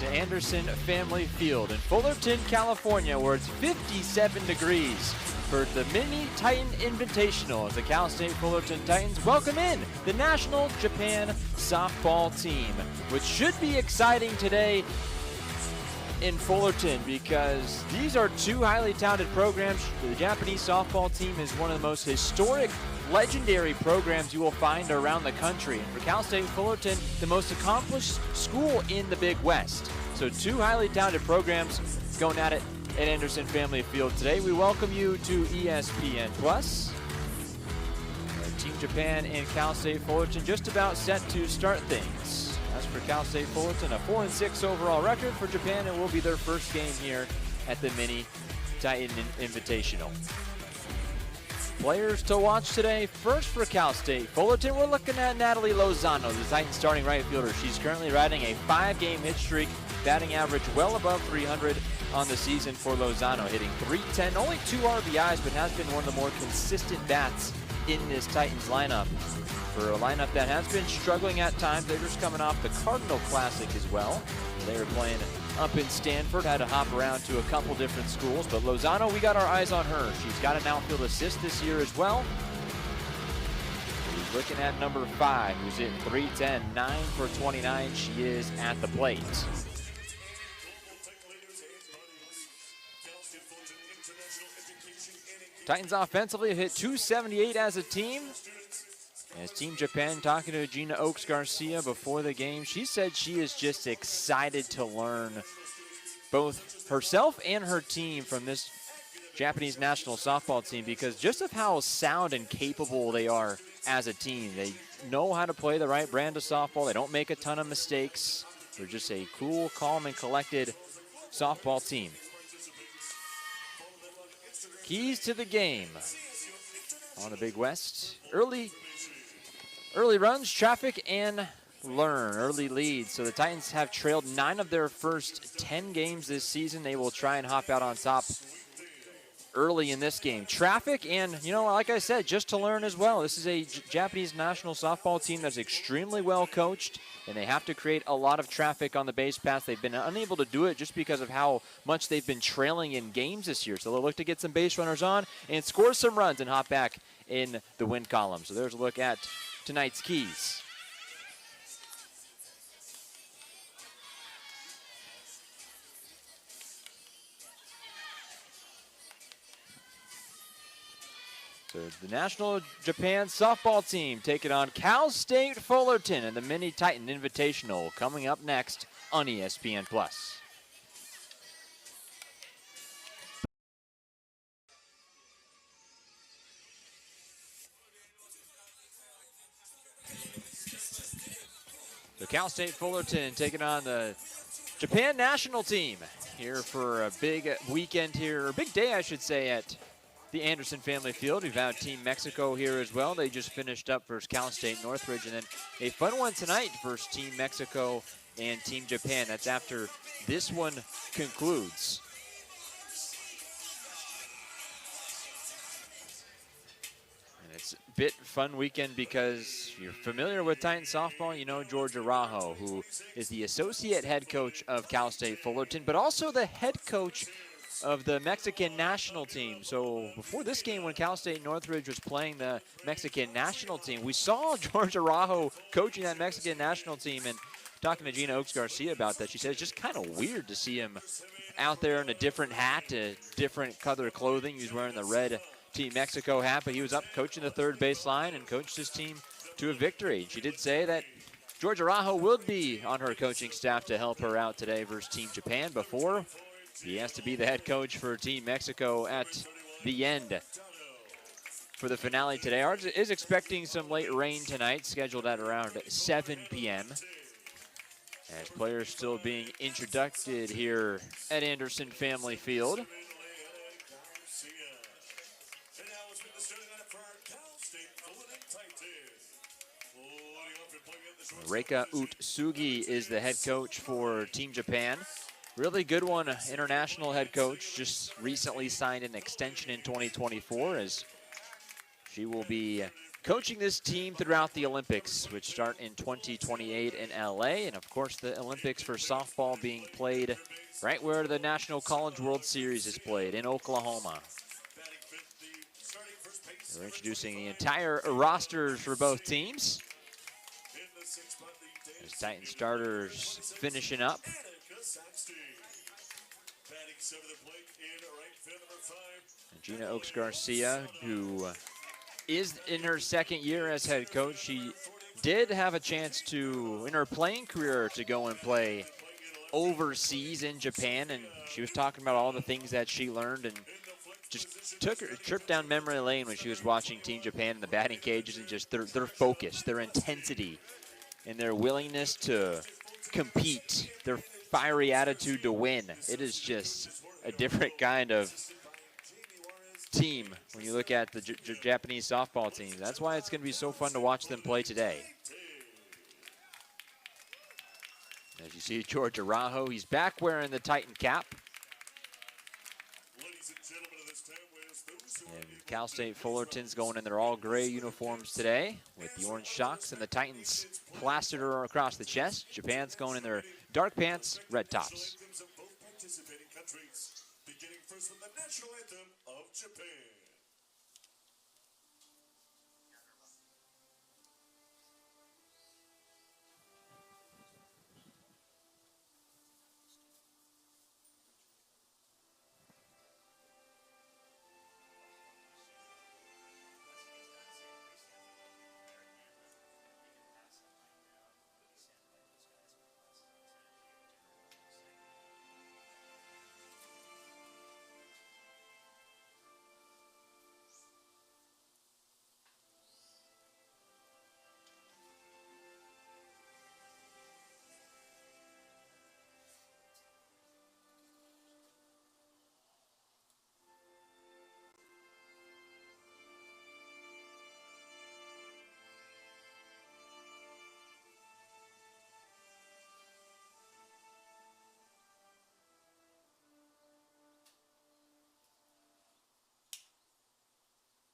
to Anderson Family Field in Fullerton, California, where it's 57 degrees for the Mini Titan Invitational as the Cal State Fullerton Titans welcome in the National Japan softball team, which should be exciting today in Fullerton because these are two highly touted programs. The Japanese softball team is one of the most historic, legendary programs you will find around the country. And for Cal State Fullerton, the most accomplished school in the Big West. So two highly touted programs going at it at Anderson Family Field today. We welcome you to ESPN Plus. Team Japan and Cal State Fullerton just about set to start things. As for Cal State Fullerton, a 4-6 overall record. For Japan, it will be their first game here at the Mini Titan Invitational. Players to watch today. First for Cal State Fullerton, we're looking at Natalie Lozano, the Titans starting right fielder. She's currently riding a 5-game hit streak, batting average well above 300 on the season for Lozano, hitting .310, only 2 RBIs, but has been one of the more consistent bats in this Titans lineup. For a lineup that has been struggling at times, they're just coming off the Cardinal Classic as well. They were playing up in Stanford, had to hop around to a couple different schools, but Lozano, we got our eyes on her. She's got an outfield assist this year as well. He's looking at number 5, who's hit .310, 9 for 29. She is at the plate. Titans offensively hit .278 as a team. As Team Japan talking to Gina Oaks Garcia before the game, she said she is just excited to learn both herself and her team from this Japanese national softball team because just of how sound and capable they are as a team. They know how to play the right brand of softball. They don't make a ton of mistakes. They're just a cool, calm, and collected softball team. Keys to the game on the Big West. Early runs, traffic, and learn. Early leads. So the Titans have trailed 9 of their first 10 games this season. They will try and hop out on top early in this game. Traffic and, you know, like I said, just to learn as well. This is a Japanese national softball team that's extremely well coached, and they have to create a lot of traffic on the base paths. They've been unable to do it just because of how much they've been trailing in games this year. So they'll look to get some base runners on and score some runs and hop back in the win column. So there's a look at tonight's keys. So the National Japan softball team taking on Cal State Fullerton and the Mini Titan Invitational coming up next on ESPN Plus. So Cal State Fullerton taking on the Japan national team here for a big weekend here, or big day I should say, at the Anderson Family Field. We've had Team Mexico here as well. They just finished up versus Cal State Northridge, and then a fun one tonight versus Team Mexico and Team Japan. That's after this one concludes. It's a bit fun weekend because if you're familiar with Titan softball, you know George Araujo, who is the associate head coach of Cal State Fullerton, but also the head coach of the Mexican national team. So before this game, when Cal State Northridge was playing the Mexican national team, we saw George Araujo coaching that Mexican national team, and talking to Gina Oaks Garcia about that, she said it's just kind of weird to see him out there in a different hat, a different color of clothing. He was wearing the red Team Mexico hat, but he was up coaching the third base line and coached his team to a victory. She did say that George Araujo will be on her coaching staff to help her out today versus Team Japan before he has to be the head coach for Team Mexico at the end for the finale today. Ours is expecting some late rain tonight, scheduled at around 7 p.m. as players still being introduced here at Anderson Family Field. Reika Utsugi is the head coach for Team Japan. Really good one, international head coach. Just recently signed an extension in 2024 as she will be coaching this team throughout the Olympics, which start in 2028 in LA. And of course, the Olympics for softball being played right where the National College World Series is played, in Oklahoma. We're introducing the entire rosters for both teams. As Titan starters finishing up. And Gina Oaks Garcia, who is in her second year as head coach. She did have a chance to, in her playing career, to go and play overseas in Japan, and she was talking about all the things that she learned and just took a trip down memory lane when she was watching Team Japan in the batting cages, and just their focus, their intensity, and their willingness to compete, their fiery attitude to win. It is just a different kind of team when you look at the Japanese softball team. That's why it's going to be so fun to watch them play today. As you see, George Araujo, he's back wearing the Titan cap. And Cal State Fullerton's going in their all-gray uniforms today with the orange shocks and the Titans plastered across the chest. Japan's going in their dark pants, red tops. Beginning first with the national anthem of Japan.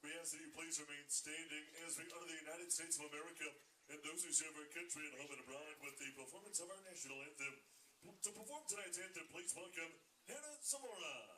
We ask that you please remain standing as we honor the United States of America and those who serve our country at home and abroad with the performance of our national anthem. To perform tonight's anthem, please welcome Hannah Zamora.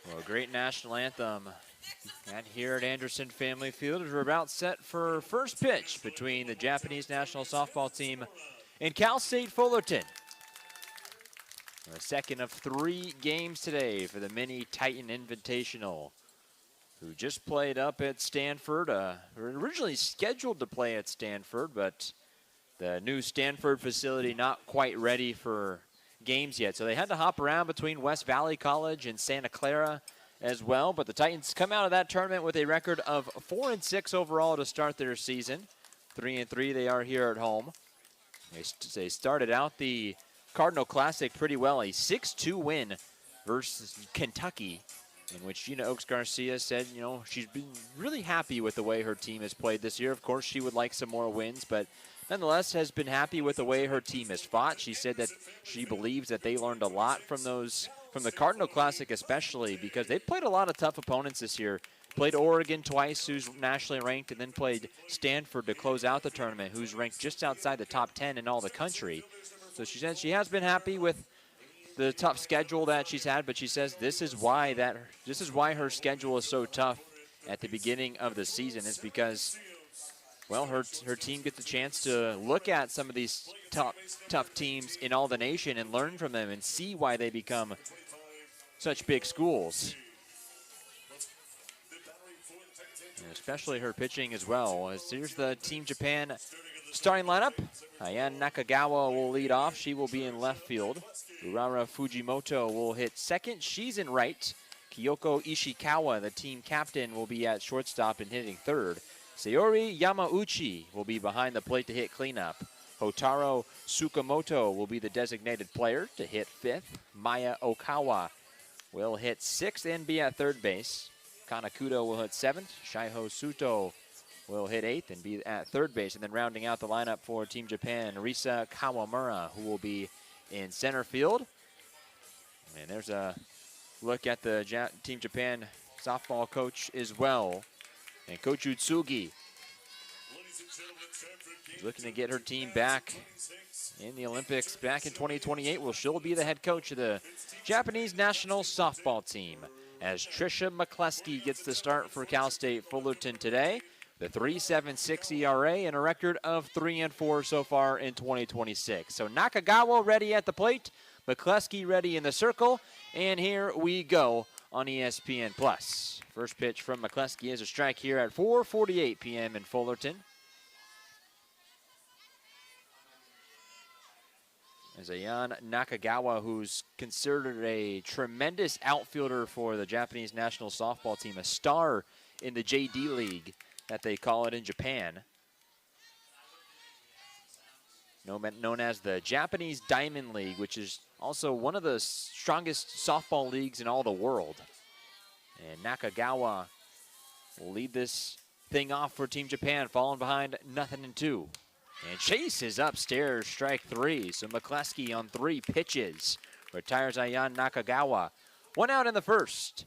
Well, a great national anthem and here at Anderson Family Field as we're about set for first pitch between the Japanese national softball team and Cal State Fullerton. The second of 3 games today for the Mini Titan Invitational. who just played up at Stanford. Originally scheduled to play at Stanford, but the new Stanford facility not quite ready for games yet. So they had to hop around between West Valley College and Santa Clara as well. But the Titans come out of that tournament with a record of 4-6 overall to start their season. 3-3 they are here at home. They started out the Cardinal Classic pretty well, a 6-2 win versus Kentucky, in which Gina Oaks-Garcia said, you know, she's been really happy with the way her team has played this year. Of course, she would like some more wins, but nonetheless has been happy with the way her team has fought. She said that she believes that they learned a lot from the Cardinal Classic especially, because they played a lot of tough opponents this year. Played Oregon twice, who's nationally ranked, and then played Stanford to close out the tournament, who's ranked just outside the top 10 in all the country. So she said she has been happy with the tough schedule that she's had, but she says this is why her schedule is so tough at the beginning of the season, is because, well, her team gets a chance to look at some of these tough teams in all the nation and learn from them and see why they become such big schools. And especially her pitching as well. As here's the Team Japan starting lineup. Ayan Nakagawa will lead off. She will be in left field. Urara Fujimoto will hit second. She's in right. Kyoko Ishikawa, the team captain, will be at shortstop and hitting third. Sayori Yamauchi will be behind the plate to hit cleanup. Hotaro Tsukamoto will be the designated player to hit fifth. Maya Okawa will hit sixth and be at third base. Kanakudo will hit seventh. Shaiho Suto will hit eighth and be at third base. And then rounding out the lineup for Team Japan, Risa Kawamura, who will be in center field. And there's a look at the Team Japan softball coach as well. And Coach Utsugi is looking to get her team back in the Olympics back in 2028. Well, she'll be the head coach of the Japanese national softball team, as Trisha McCleskey gets the start for Cal State Fullerton today. The 3.76 ERA and a record of 3-4 so far in 2026. So Nakagawa ready at the plate, McCleskey ready in the circle, and here we go on ESPN+. First pitch from McCleskey is a strike here at 4:48 p.m. in Fullerton. As Ayan Nakagawa, who's considered a tremendous outfielder for the Japanese national softball team, a star in the JD League that they call it in Japan, known as the Japanese Diamond League, which is also one of the strongest softball leagues in all the world. And Nakagawa will lead this thing off for Team Japan, falling behind 0-2. And Chase is upstairs, strike three. So McCleskey on 3 pitches retires Ayan Nakagawa. 1 out in the first.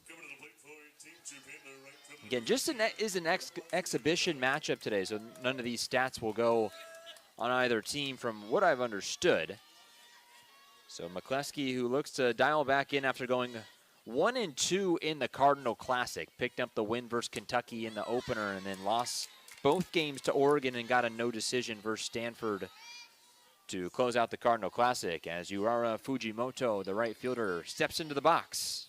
Again, just an exhibition matchup today, so none of these stats will go on either team from what I've understood. So McCleskey, who looks to dial back in after going 1-2 in the Cardinal Classic, picked up the win versus Kentucky in the opener and then lost both games to Oregon and got a no decision versus Stanford to close out the Cardinal Classic, as Urara Fujimoto, the right fielder, steps into the box.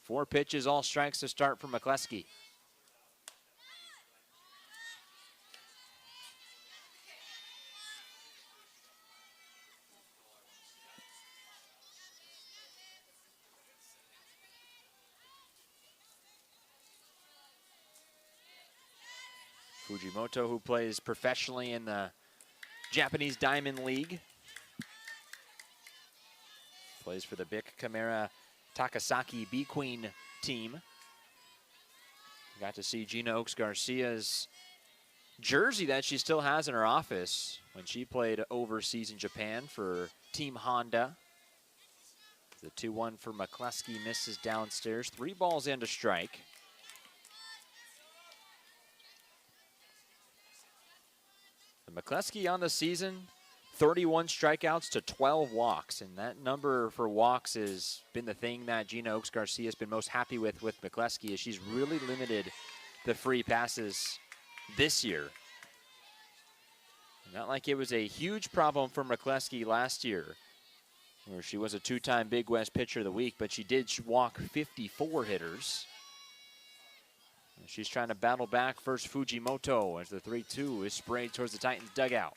4 pitches, all strikes to start for McCleskey. Fujimoto, who plays professionally in the Japanese Diamond League, plays for the Bic Camara Takasaki B-Queen team. Got to see Gina Oaks-Garcia's jersey that she still has in her office when she played overseas in Japan for Team Honda. The 2-1 for McCleskey misses downstairs. 3 balls and a strike. McCleskey on the season, 31 strikeouts to 12 walks, and that number for walks has been the thing that Gina Oaks-Garcia has been most happy with McCleskey, as she's really limited the free passes this year. Not like it was a huge problem for McCleskey last year, where she was a two-time Big West Pitcher of the Week, but she did walk 54 hitters. And she's trying to battle back. First Fujimoto as the 3-2 is sprayed towards the Titans dugout.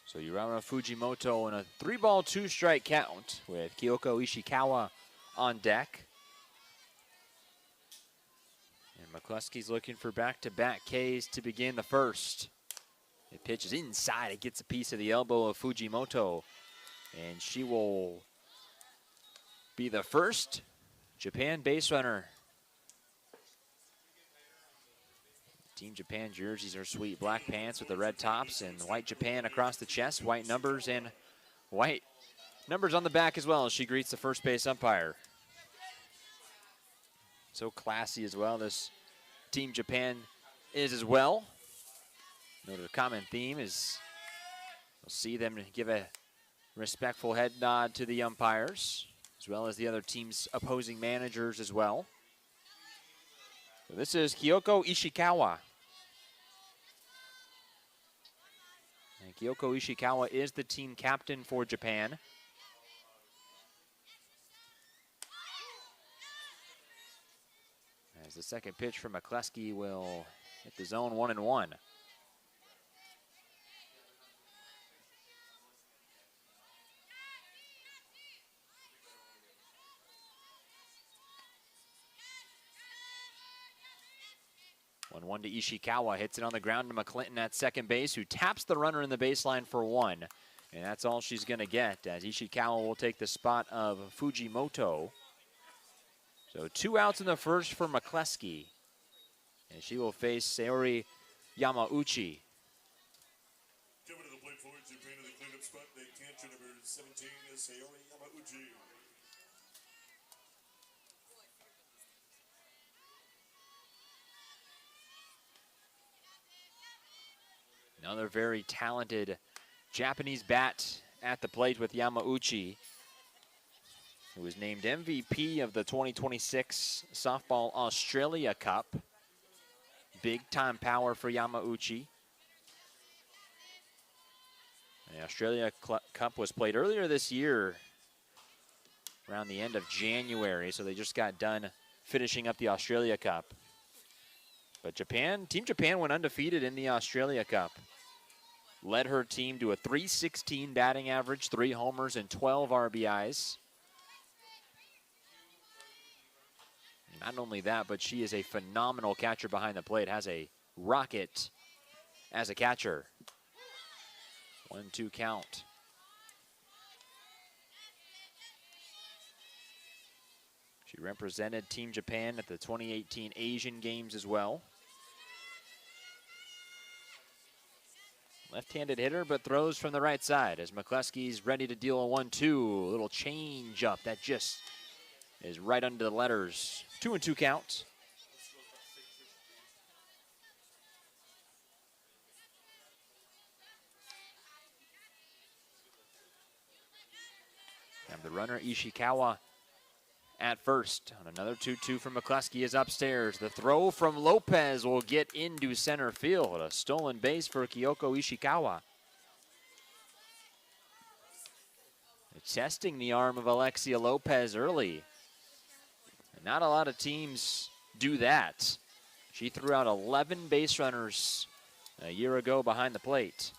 So Yurama Fujimoto in a 3-ball, 2-strike count with Kyoko Ishikawa on deck. And McCluskey's looking for back-to-back Ks to begin the first. It pitches inside. It gets a piece of the elbow of Fujimoto. And she will be the first Japan base runner. Team Japan jerseys are sweet. Black pants with the red tops and white Japan across the chest. White numbers and white numbers on the back as well as she greets the first base umpire. So classy as well, this Team Japan is as well. Note a common theme is we'll see them give a respectful head nod to the umpires, as well as the other team's opposing managers as well. So this is Kyoko Ishikawa. And Kyoko Ishikawa is the team captain for Japan. As the second pitch from McCluskey will hit the zone 1-1. One to Ishikawa, hits it on the ground to McClinton at second base, who taps the runner in the baseline for one. And that's all she's going to get, as Ishikawa will take the spot of Fujimoto. So 2 outs in the first for McCluskey. And she will face Sayori Yamauchi. Coming to the plate for Japan in the cleanup spot, the catcher number 17 is Sayori Yamauchi. Another very talented Japanese bat at the plate with Yamauchi, who was named MVP of the 2026 Softball Australia Cup. Big time power for Yamauchi. The Australia Cup was played earlier this year, around the end of January, so they just got done finishing up the Australia Cup. But Team Japan went undefeated in the Australia Cup. Led her team to a .316 batting average, 3 homers and 12 RBIs. Not only that, but she is a phenomenal catcher behind the plate, has a rocket as a catcher. 1-2 count. She represented Team Japan at the 2018 Asian Games as well. Left-handed hitter, but throws from the right side as McCluskey's ready to deal a 1-2. A little change up that just is right under the letters. 2-2 count. And the runner Ishikawa at first on another 2-2 from McCluskey is upstairs. The throw from Lopez will get into center field. A stolen base for Kyoko Ishikawa. Testing the arm of Alexia Lopez early. And not a lot of teams do that. She threw out 11 base runners a year ago behind the plate.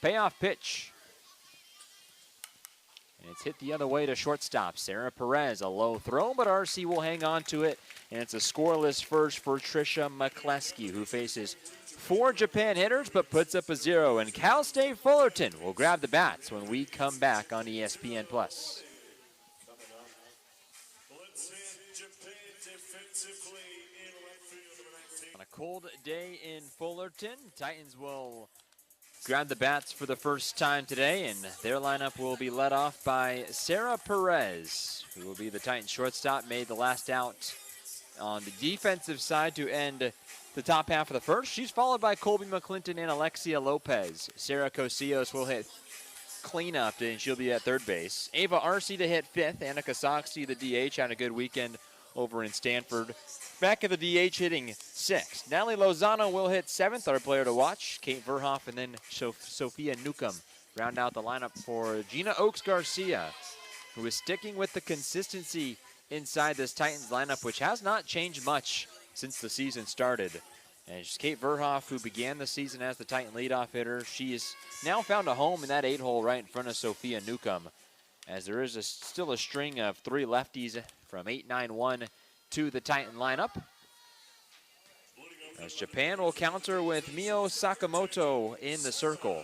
Payoff pitch. And it's hit the other way to shortstop. Sarah Perez, a low throw, but RC will hang on to it. And it's a scoreless first for Trisha McCluskey, who faces 4 Japan hitters, but puts up a 0. And Cal State Fullerton will grab the bats when we come back on ESPN+. On a cold day in Fullerton, Titans will grabbed the bats for the first time today, and their lineup will be led off by Sarah Perez, who will be the Titans shortstop, made the last out on the defensive side to end the top half of the first. She's followed by Colby McClinton and Alexia Lopez. Sarah Cosillos will hit cleanup, and she'll be at third base. Ava Arce to hit fifth. Annika Soxy, the DH, had a good weekend over in Stanford. Back at the DH hitting sixth. Natalie Lozano will hit seventh, our player to watch. Kate Verhoff and then Sophia Newcomb round out the lineup for Gina Oaks Garcia, who is sticking with the consistency inside this Titans lineup, which has not changed much since the season started. And it's Kate Verhoff, who began the season as the Titan leadoff hitter. She has now found a home in that 8-hole right in front of Sophia Newcomb, as there is still a string of three lefties from 8-9-1 to the Titan lineup. As Japan will counter with Mio Sakamoto in the circle.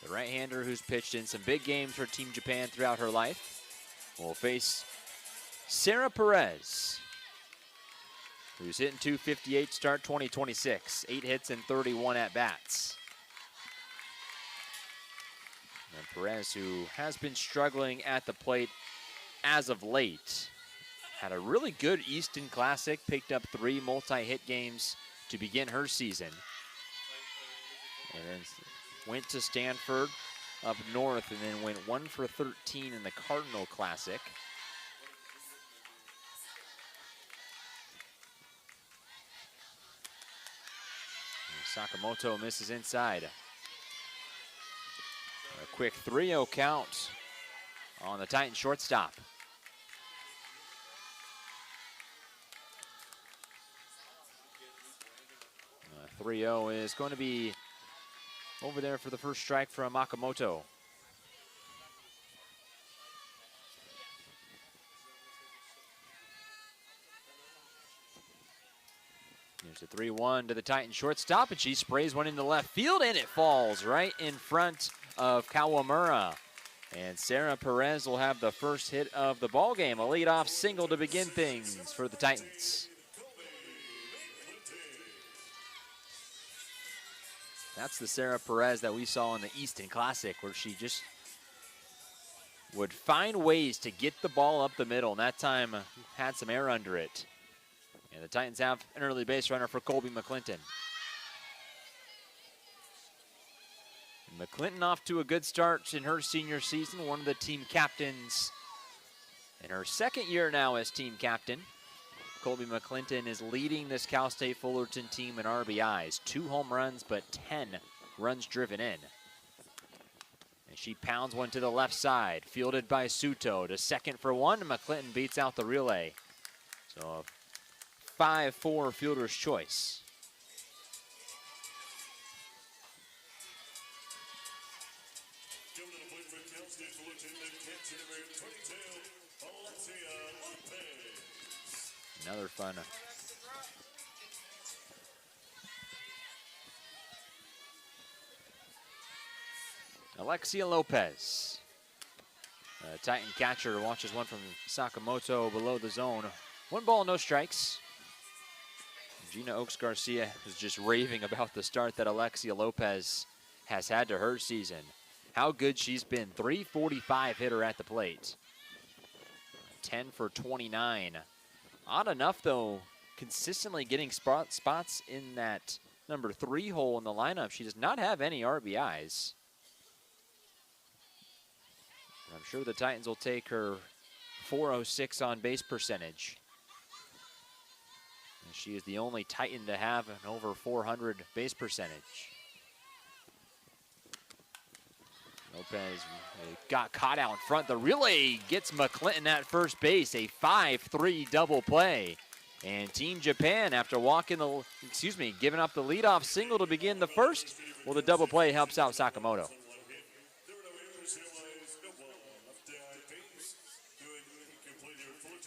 The right-hander, who's pitched in some big games for Team Japan throughout her life, will face Sarah Perez, who's hitting .258 start 2026, 8 hits and 31 at-bats. And Perez, who has been struggling at the plate as of late, had a really good Easton Classic, picked up 3 multi-hit games to begin her season. And then went to Stanford up north, and then went 1 for 13 in the Cardinal Classic. And Sakamoto misses inside. A quick 3-0 count on the Titan shortstop. 3-0 is going to be over there for the first strike from Makamoto. There's a 3-1 to the Titan shortstop, and she sprays one into left field, and it falls right in front of Kawamura. And Sarah Perez will have the first hit of the ball game, a leadoff single to begin things for the Titans. That's the Sarah Perez that we saw in the Easton Classic, where she just would find ways to get the ball up the middle, and that time had some air under it. And the Titans have an early base runner for Colby McClinton. McClinton off to a good start in her senior season, one of the team captains in her second year now as team captain. Colby McClinton is leading this Cal State Fullerton team in RBIs. 2 home runs, but 10 runs driven in. And she pounds one to the left side, fielded by Suto to second for 1. McClinton beats out the relay. So a 5-4 fielder's choice. Another fun. Alexia Lopez. Titan catcher watches one from Sakamoto below the zone. 1 ball, no strikes. Gina Oaks Garcia is just raving about the start that Alexia Lopez has had to her season. How good she's been. .345 hitter at the plate. 10 for 29. Odd enough, though, consistently getting spots in that number 3 hole in the lineup. She does not have any RBIs. I'm sure the Titans will take her .406 on base percentage. And she is the only Titan to have an over .400 base percentage. Lopez got caught out in front. The relay gets McClinton at first base, a 5-3 double play. And Team Japan, after giving up the leadoff single to begin the first, well, the double play helps out Sakamoto.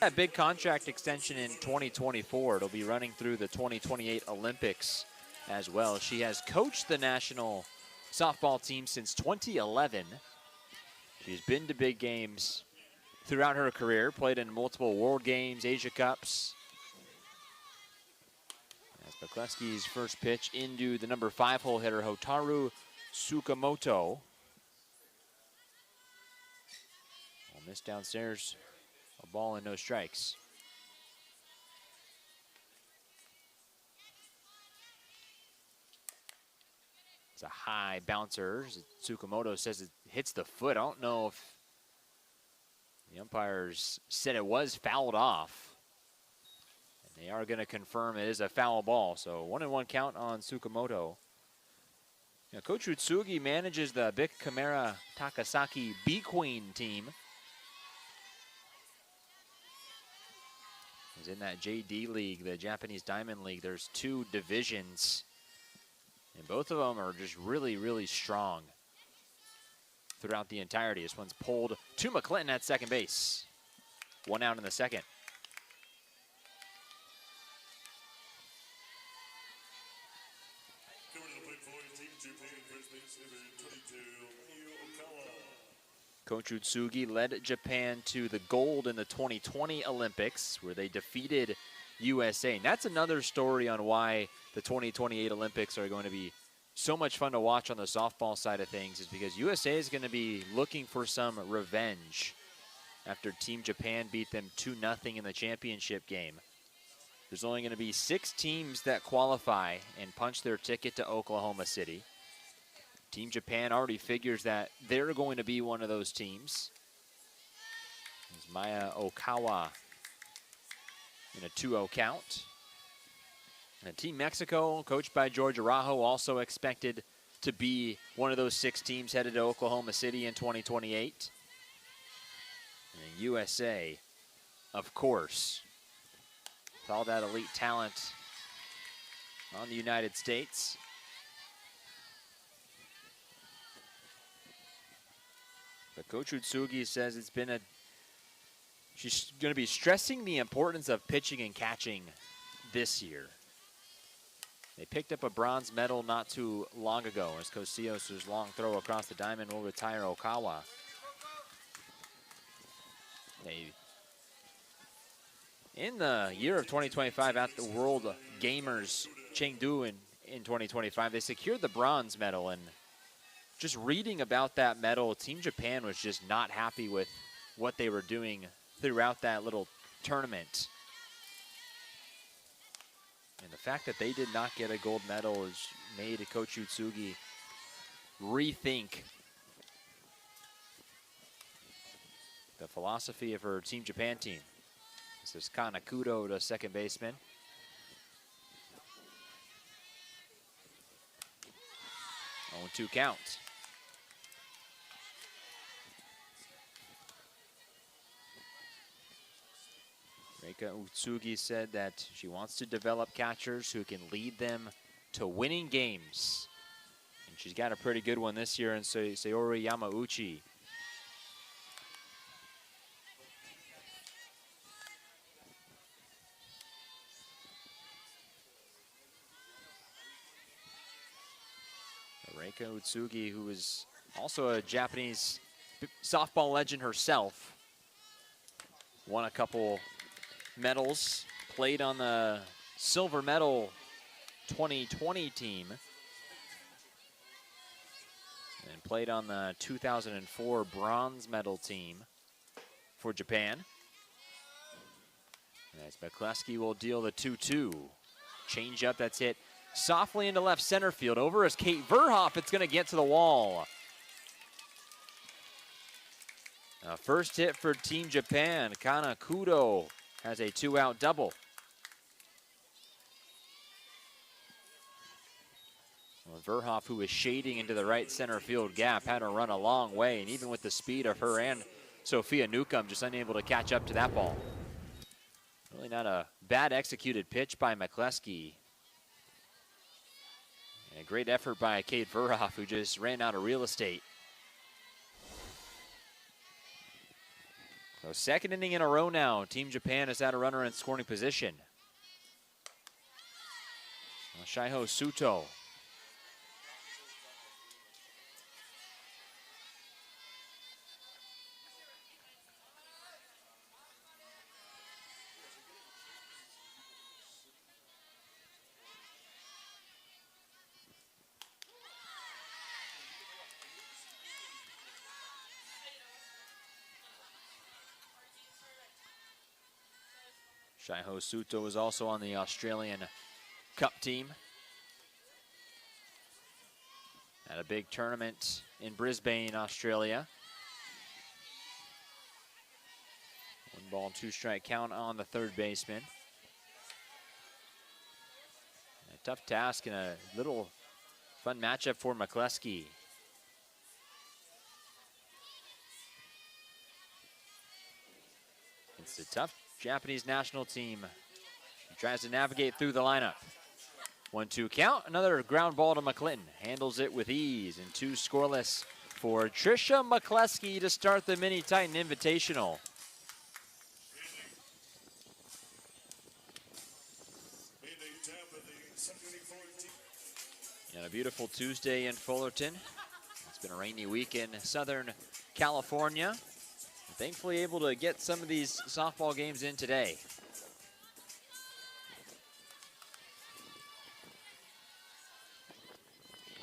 That big contract extension in 2024. It'll be running through the 2028 Olympics as well. She has coached the national softball team since 2011. She's been to big games throughout her career, played in multiple World Games, Asia Cups. McCluskey's first pitch into the number 5 hole hitter, Hotaru Tsukamoto. Well, missed downstairs, a ball and no strikes. It's a high bouncer. Tsukamoto says it hits the foot. I don't know if the umpires said it was fouled off. And they are going to confirm it is a foul ball. So 1-1 count on Tsukamoto. Now, Coach Utsugi manages the Bic Camara Takasaki B-Queen team. He's in that JD League, the Japanese Diamond League. There's 2 divisions, and both of them are just really, really strong throughout the entirety. This one's pulled to McClinton at second base. 1 out in the second. Coach Utsugi led Japan to the gold in the 2020 Olympics, where they defeated USA. And that's another story on why the 2028 Olympics are going to be so much fun to watch on the softball side of things, is because USA is going to be looking for some revenge after Team Japan beat them 2-0 in the championship game. There's only going to be 6 teams that qualify and punch their ticket to Oklahoma City. Team Japan already figures that they're going to be one of those teams. There's Maya Okawa in a 2-0 count. And Team Mexico, coached by George Araujo, also expected to be one of those 6 teams headed to Oklahoma City in 2028. And the USA, of course, with all that elite talent on the United States. But Coach Utsugi says she's going to be stressing the importance of pitching and catching this year. They picked up a bronze medal not too long ago, as Cosios' long throw across the diamond will retire Okawa. In the year of 2025 at the World Gamers Chengdu in 2025, they secured the bronze medal. And just reading about that medal, Team Japan was just not happy with what they were doing throughout that little tournament. And the fact that they did not get a gold medal has made Coach Utsugi rethink the philosophy of her Team Japan team. This is Kanakudo, the second baseman. Oh, 2 count. Reika Utsugi said that she wants to develop catchers who can lead them to winning games. And she's got a pretty good one this year in Sayori Yamauchi. Reika Utsugi, who is also a Japanese softball legend herself, won a couple medals, played on the silver medal 2020 team, and played on the 2004 bronze medal team for Japan. As McCluskey will deal the 2-2. Change up that's hit softly into left center field. Over is Kate Verhoff. It's going to get to the wall. First hit for Team Japan. Kanakudo has a 2-out double. Well, Verhoff, who is shading into the right center field gap, had to run a long way, and even with the speed of her and Sophia Newcomb, just unable to catch up to that ball. Really not a bad executed pitch by McCluskey. And a great effort by Kate Verhoff, who just ran out of real estate. So second inning in a row now. Team Japan has had a runner in scoring position. Shaiho Suto. Shaiho Suto is also on the Australian Cup team. At a big tournament in Brisbane, Australia. 1 ball, 2 strike count on the third baseman. A tough task and a little fun matchup for McCleskey. It's a tough Japanese national team. He tries to navigate through the lineup. 1-2 count, another ground ball to McClinton. Handles it with ease, and 2 scoreless for Tricia McCleskey to start the Mini Titan Invitational. And a beautiful Tuesday in Fullerton. It's been a rainy week in Southern California. Thankfully able to get some of these softball games in today.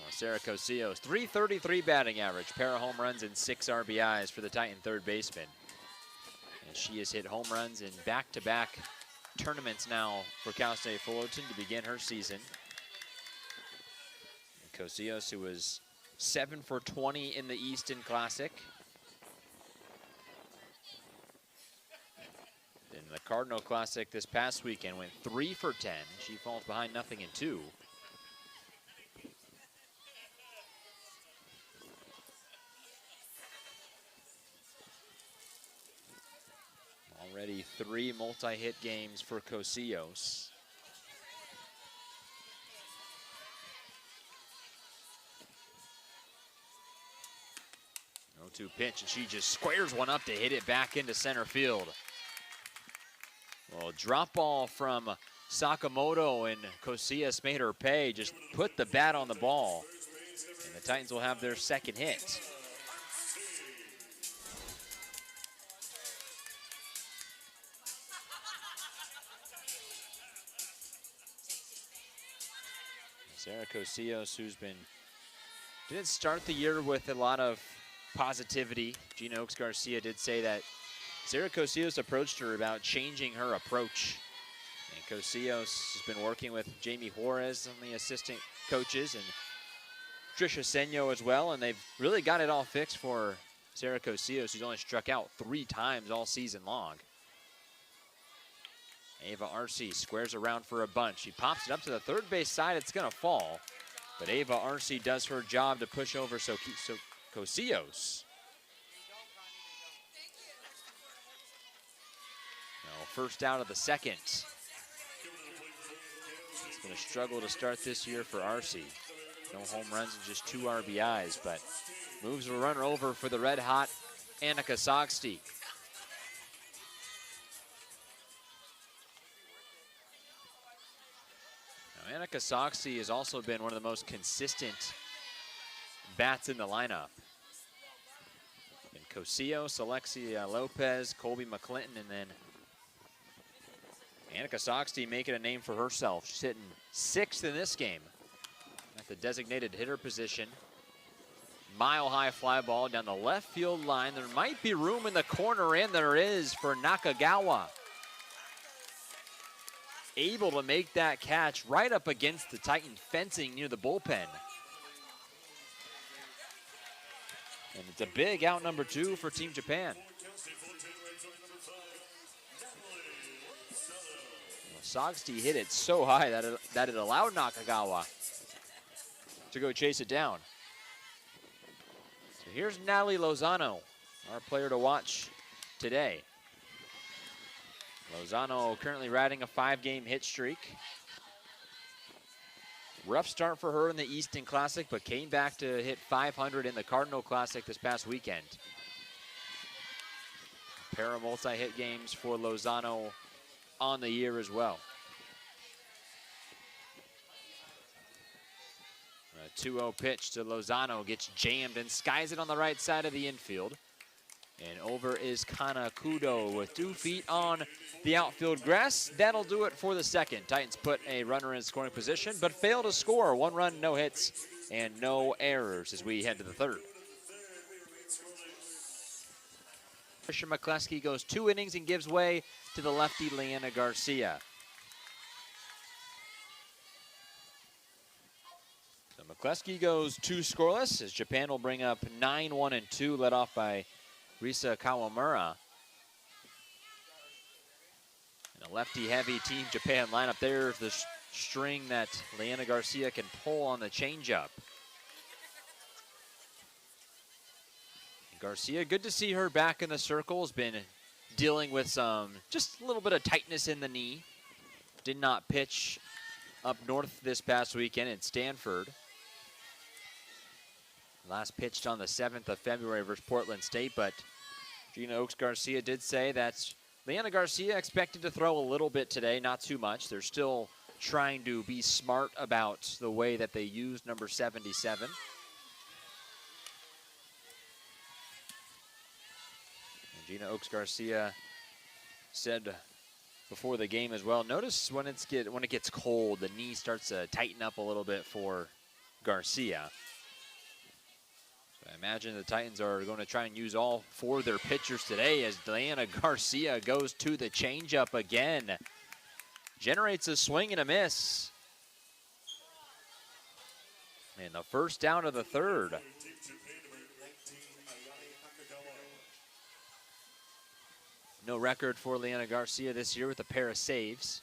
Sarah Cosillos, .333 batting average, pair of home runs and 6 RBIs for the Titan third baseman. And she has hit home runs in back-to-back tournaments now for Cal State Fullerton to begin her season. And Cosillos, who was 7 for 20 in the Easton Classic. In the Cardinal Classic this past weekend, went 3 for 10. She falls behind nothing in 2. Already 3 multi-hit games for Cosillos. No 2 pitch, and she just squares one up to hit it back into center field. Well, drop ball from Sakamoto, and Cosillos made her pay. Just put the bat on the ball, and the Titans will have their second hit. Sarah Cosillos, who's didn't start the year with a lot of positivity. Gina Oaks Garcia did say that Sarah Cosillos approached her about changing her approach. And Cosillos has been working with Jamie Juarez on the assistant coaches and Trisha Senyo as well, and they've really got it all fixed for Sarah Cosillos, who's only struck out 3 times all season long. Ava Arce squares around for a bunch. She pops it up to the third base side. It's going to fall. But Ava Arce does her job to push over Cosillos. Now, first out of the second. It's been a struggle to start this year for Arce. No home runs and just 2 RBIs, but moves a runner over for the red-hot Annika Sogsti. Annika Sogsti has also been one of the most consistent bats in the lineup. And Cosillos, Alexia Lopez, Colby McClinton, and then Annika Sogsti making a name for herself. She's hitting 6th in this game at the designated hitter position. Mile-high fly ball down the left field line. There might be room in the corner, and there is for Nakagawa. Able to make that catch right up against the Titan fencing near the bullpen. And it's a big out number 2 for Team Japan. Well, Sogsti hit it so high that it allowed Nakagawa to go chase it down. So here's Natalie Lozano, our player to watch today. Lozano currently riding a 5-game hit streak. Rough start for her in the Easton Classic, but came back to hit 500 in the Cardinal Classic this past weekend. A pair of multi-hit games for Lozano on the year as well. A 2-0 pitch to Lozano gets jammed and skies it on the right side of the infield. And over is Kanakudo with 2 feet on the outfield grass. That'll do it for the second. Titans put a runner in scoring position, but fail to score. 1 run, no hits, and no errors as we head to the third. Fisher McCleskey goes 2 innings and gives way to the lefty Leanna Garcia. So McCleskey goes 2 scoreless as Japan will bring up 9-1-2, led off by Risa Kawamura. And a lefty-heavy Team Japan lineup. There's the string that Leanna Garcia can pull on the changeup. Garcia, good to see her back in the circle. Has been dealing with just a little bit of tightness in the knee. Did not pitch up north this past weekend in Stanford. Last pitched on the 7th of February versus Portland State, but Gina Oaks Garcia did say that Leanna Garcia expected to throw a little bit today, not too much. They're still trying to be smart about the way that they use number 77. Gina Oaks Garcia said before the game as well, notice when it gets cold, the knee starts to tighten up a little bit for Garcia. So I imagine the Titans are going to try and use all 4 of their pitchers today as Leanna Garcia goes to the changeup again. Generates a swing and a miss. And the first down of the 3rd. No record for Leanna Garcia this year with a pair of saves.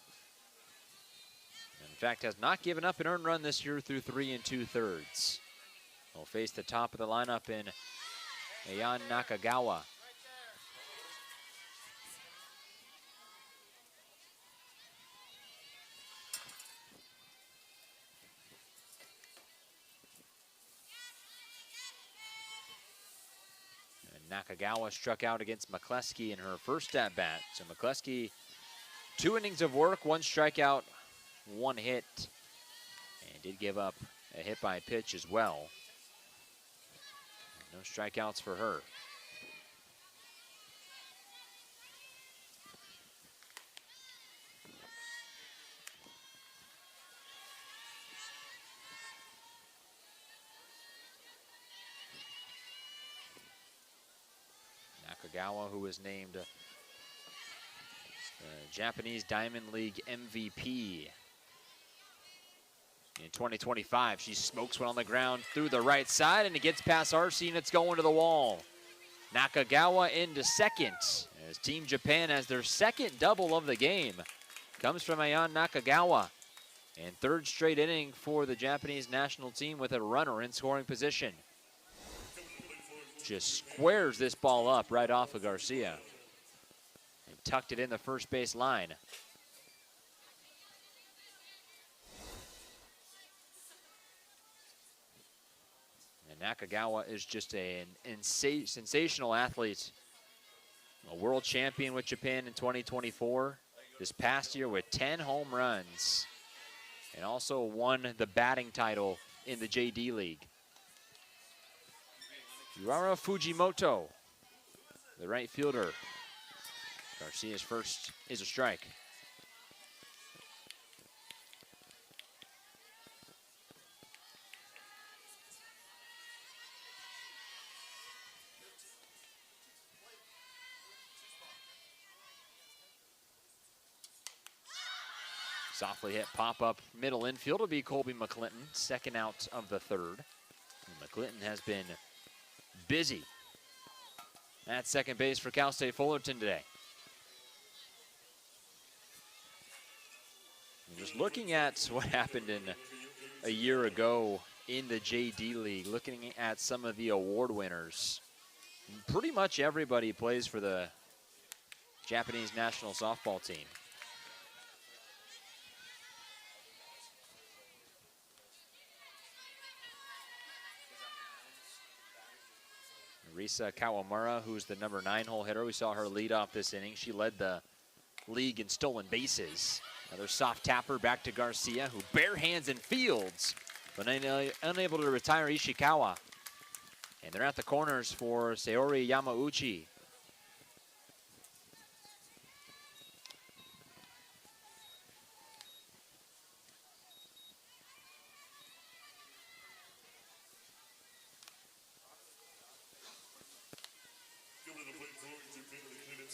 In fact, has not given up an earned run this year through 3 2/3. Will face the top of the lineup in Ayan Nakagawa. Nakagawa struck out against McCleskey in her first at-bat. So McCleskey, 2 innings of work, 1 strikeout, 1 hit, and did give up a hit by pitch as well. No strikeouts for her. Nakagawa, who was named Japanese Diamond League MVP in 2025. She smokes one on the ground through the right side, and it gets past Arce, and it's going to the wall. Nakagawa into second as Team Japan has their 2nd double of the game. Comes from Ayan Nakagawa. And 3rd straight inning for the Japanese national team with a runner in scoring position. Just squares this ball up right off of Garcia and tucked it in the first base line. And Nakagawa is just an sensational athlete. A world champion with Japan in 2024. This past year with 10 home runs. And also won the batting title in the JD League. Yurara Fujimoto, the right fielder. Garcia's first is a strike. Softly hit pop-up middle infield will be Colby McClinton, 2nd out of the 3rd. And McClinton has been busy at second base for Cal State Fullerton today. And just looking at what happened in a year ago in the JD League, looking at some of the award winners, pretty much everybody plays for the Japanese national softball team. Risa Kawamura, who's the number 9 hole hitter. We saw her lead off this inning. She led the league in stolen bases. Another soft tapper back to Garcia, who bare hands and fields, but unable to retire Ishikawa. And they're at the corners for Saori Yamauchi.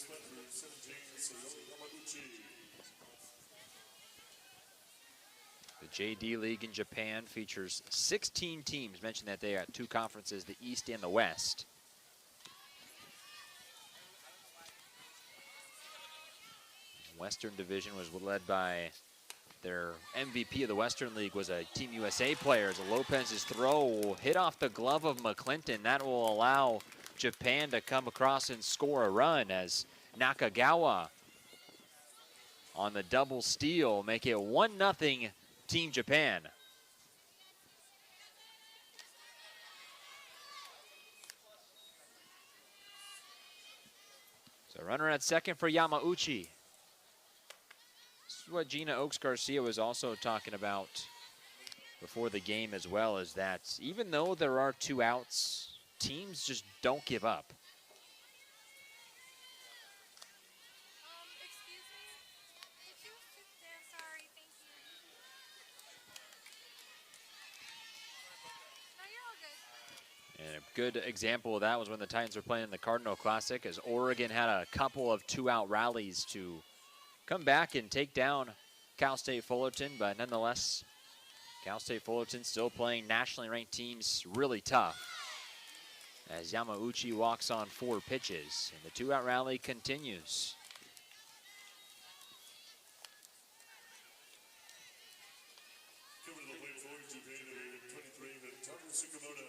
spot for 17, Sayori Yamauchi. The JD League in Japan features 16 teams. Mentioned that they got two conferences, the East and the West. Western Division was led by their MVP of the Western League was a Team USA player. As Lopez's throw will hit off the glove of McClinton. That will allow Japan to come across and score a run as Nakagawa on the double steal make it 1-0 Team Japan. So runner at second for Yamauchi. This is what Gina Oaks-Garcia was also talking about before the game as well, is that even though there are 2 outs, teams just don't give up. Excuse me? Could you sit there? Sorry, thank you. No, you're all good. And a good example of that was when the Titans were playing the Cardinal Classic, as Oregon had a couple of 2-out rallies to come back and take down Cal State Fullerton, but nonetheless, Cal State Fullerton still playing nationally ranked teams really tough. As Yamauchi walks on 4 pitches, and the 2-out rally continues. Coming to the plate for Japan at 23, Hitaru Tsukamoto.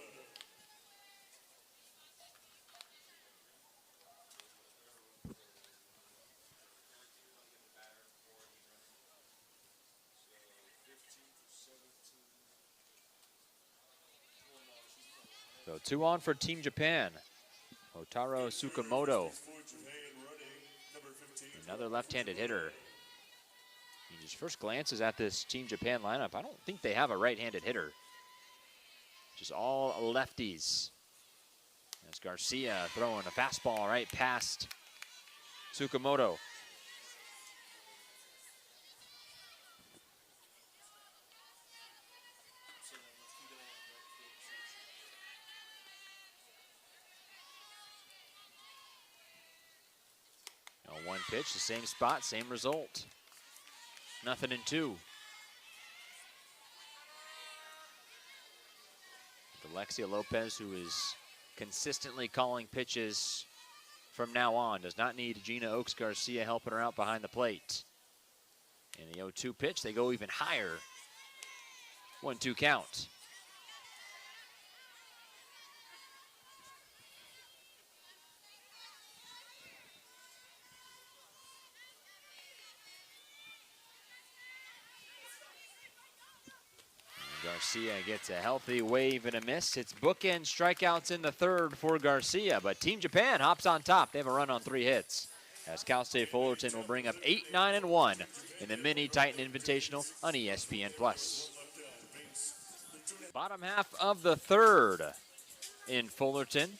So 2 on for Team Japan. Hitaru Tsukamoto, For Japan running, number 15. another left-handed hitter. He just first glances at this Team Japan lineup. I don't think they have a right-handed hitter. Just all lefties. As Garcia throwing a fastball right past Tsukamoto. Now 1 pitch, the same spot, same result. 0-2. Alexia Lopez, who is consistently calling pitches from now on, does not need Gina Oaks-Garcia helping her out behind the plate. And the 0-2 pitch, they go even higher. 1-2 count. Garcia gets a healthy wave and a miss. It's bookend strikeouts in the 3rd for Garcia, but Team Japan hops on top. They have a run on 3 hits. As Cal State Fullerton will bring up 8, 9, and 1 in the Mini Titan Invitational on ESPN+. Bottom half of the 3rd in Fullerton,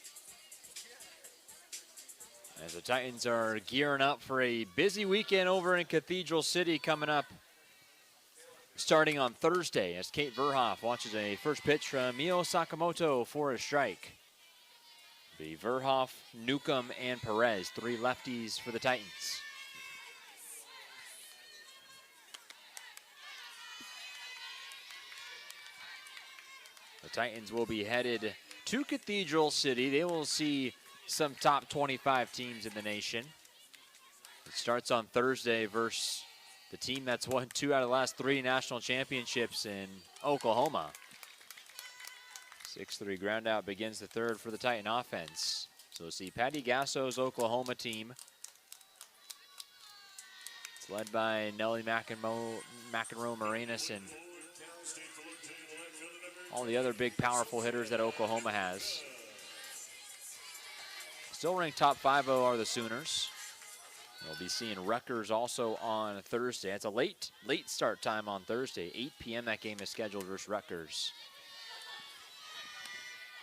as the Titans are gearing up for a busy weekend over in Cathedral City coming up starting on Thursday, as Kate Verhoff watches a first pitch from Mio Sakamoto for a strike. The Verhoff, Newcomb, and Perez, 3 lefties for the Titans. The Titans will be headed to Cathedral City. They will see some top 25 teams in the nation. It starts on Thursday versus the team that's won 2 out of the last 3 national championships in Oklahoma. 6-3 ground out begins the 3rd for the Titan offense. So we'll see Patty Gasso's Oklahoma team. It's led by Nellie McEnroe Moranis and all the other big powerful hitters that Oklahoma has. Still ranked top 5 are the Sooners. We'll be seeing Rutgers also on Thursday. It's a late start time on Thursday. 8 p.m. that game is scheduled versus Rutgers.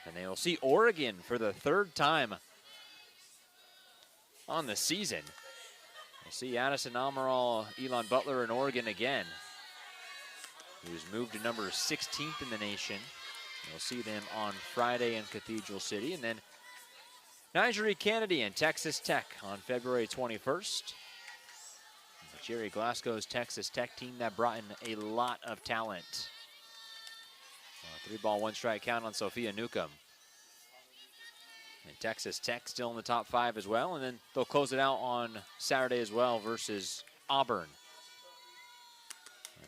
And they will see Oregon for the 3rd time on the season. We'll see Addison Amaral, Elon Butler in Oregon again, who's moved to number 16th in the nation. We'll see them on Friday in Cathedral City. And then Nigeria Kennedy and Texas Tech on February 21st. Jerry Glasgow's Texas Tech team that brought in a lot of talent. 3-ball, 1-strike count on Sophia Newcomb. And Texas Tech still in the top 5 as well, and then they'll close it out on Saturday as well versus Auburn.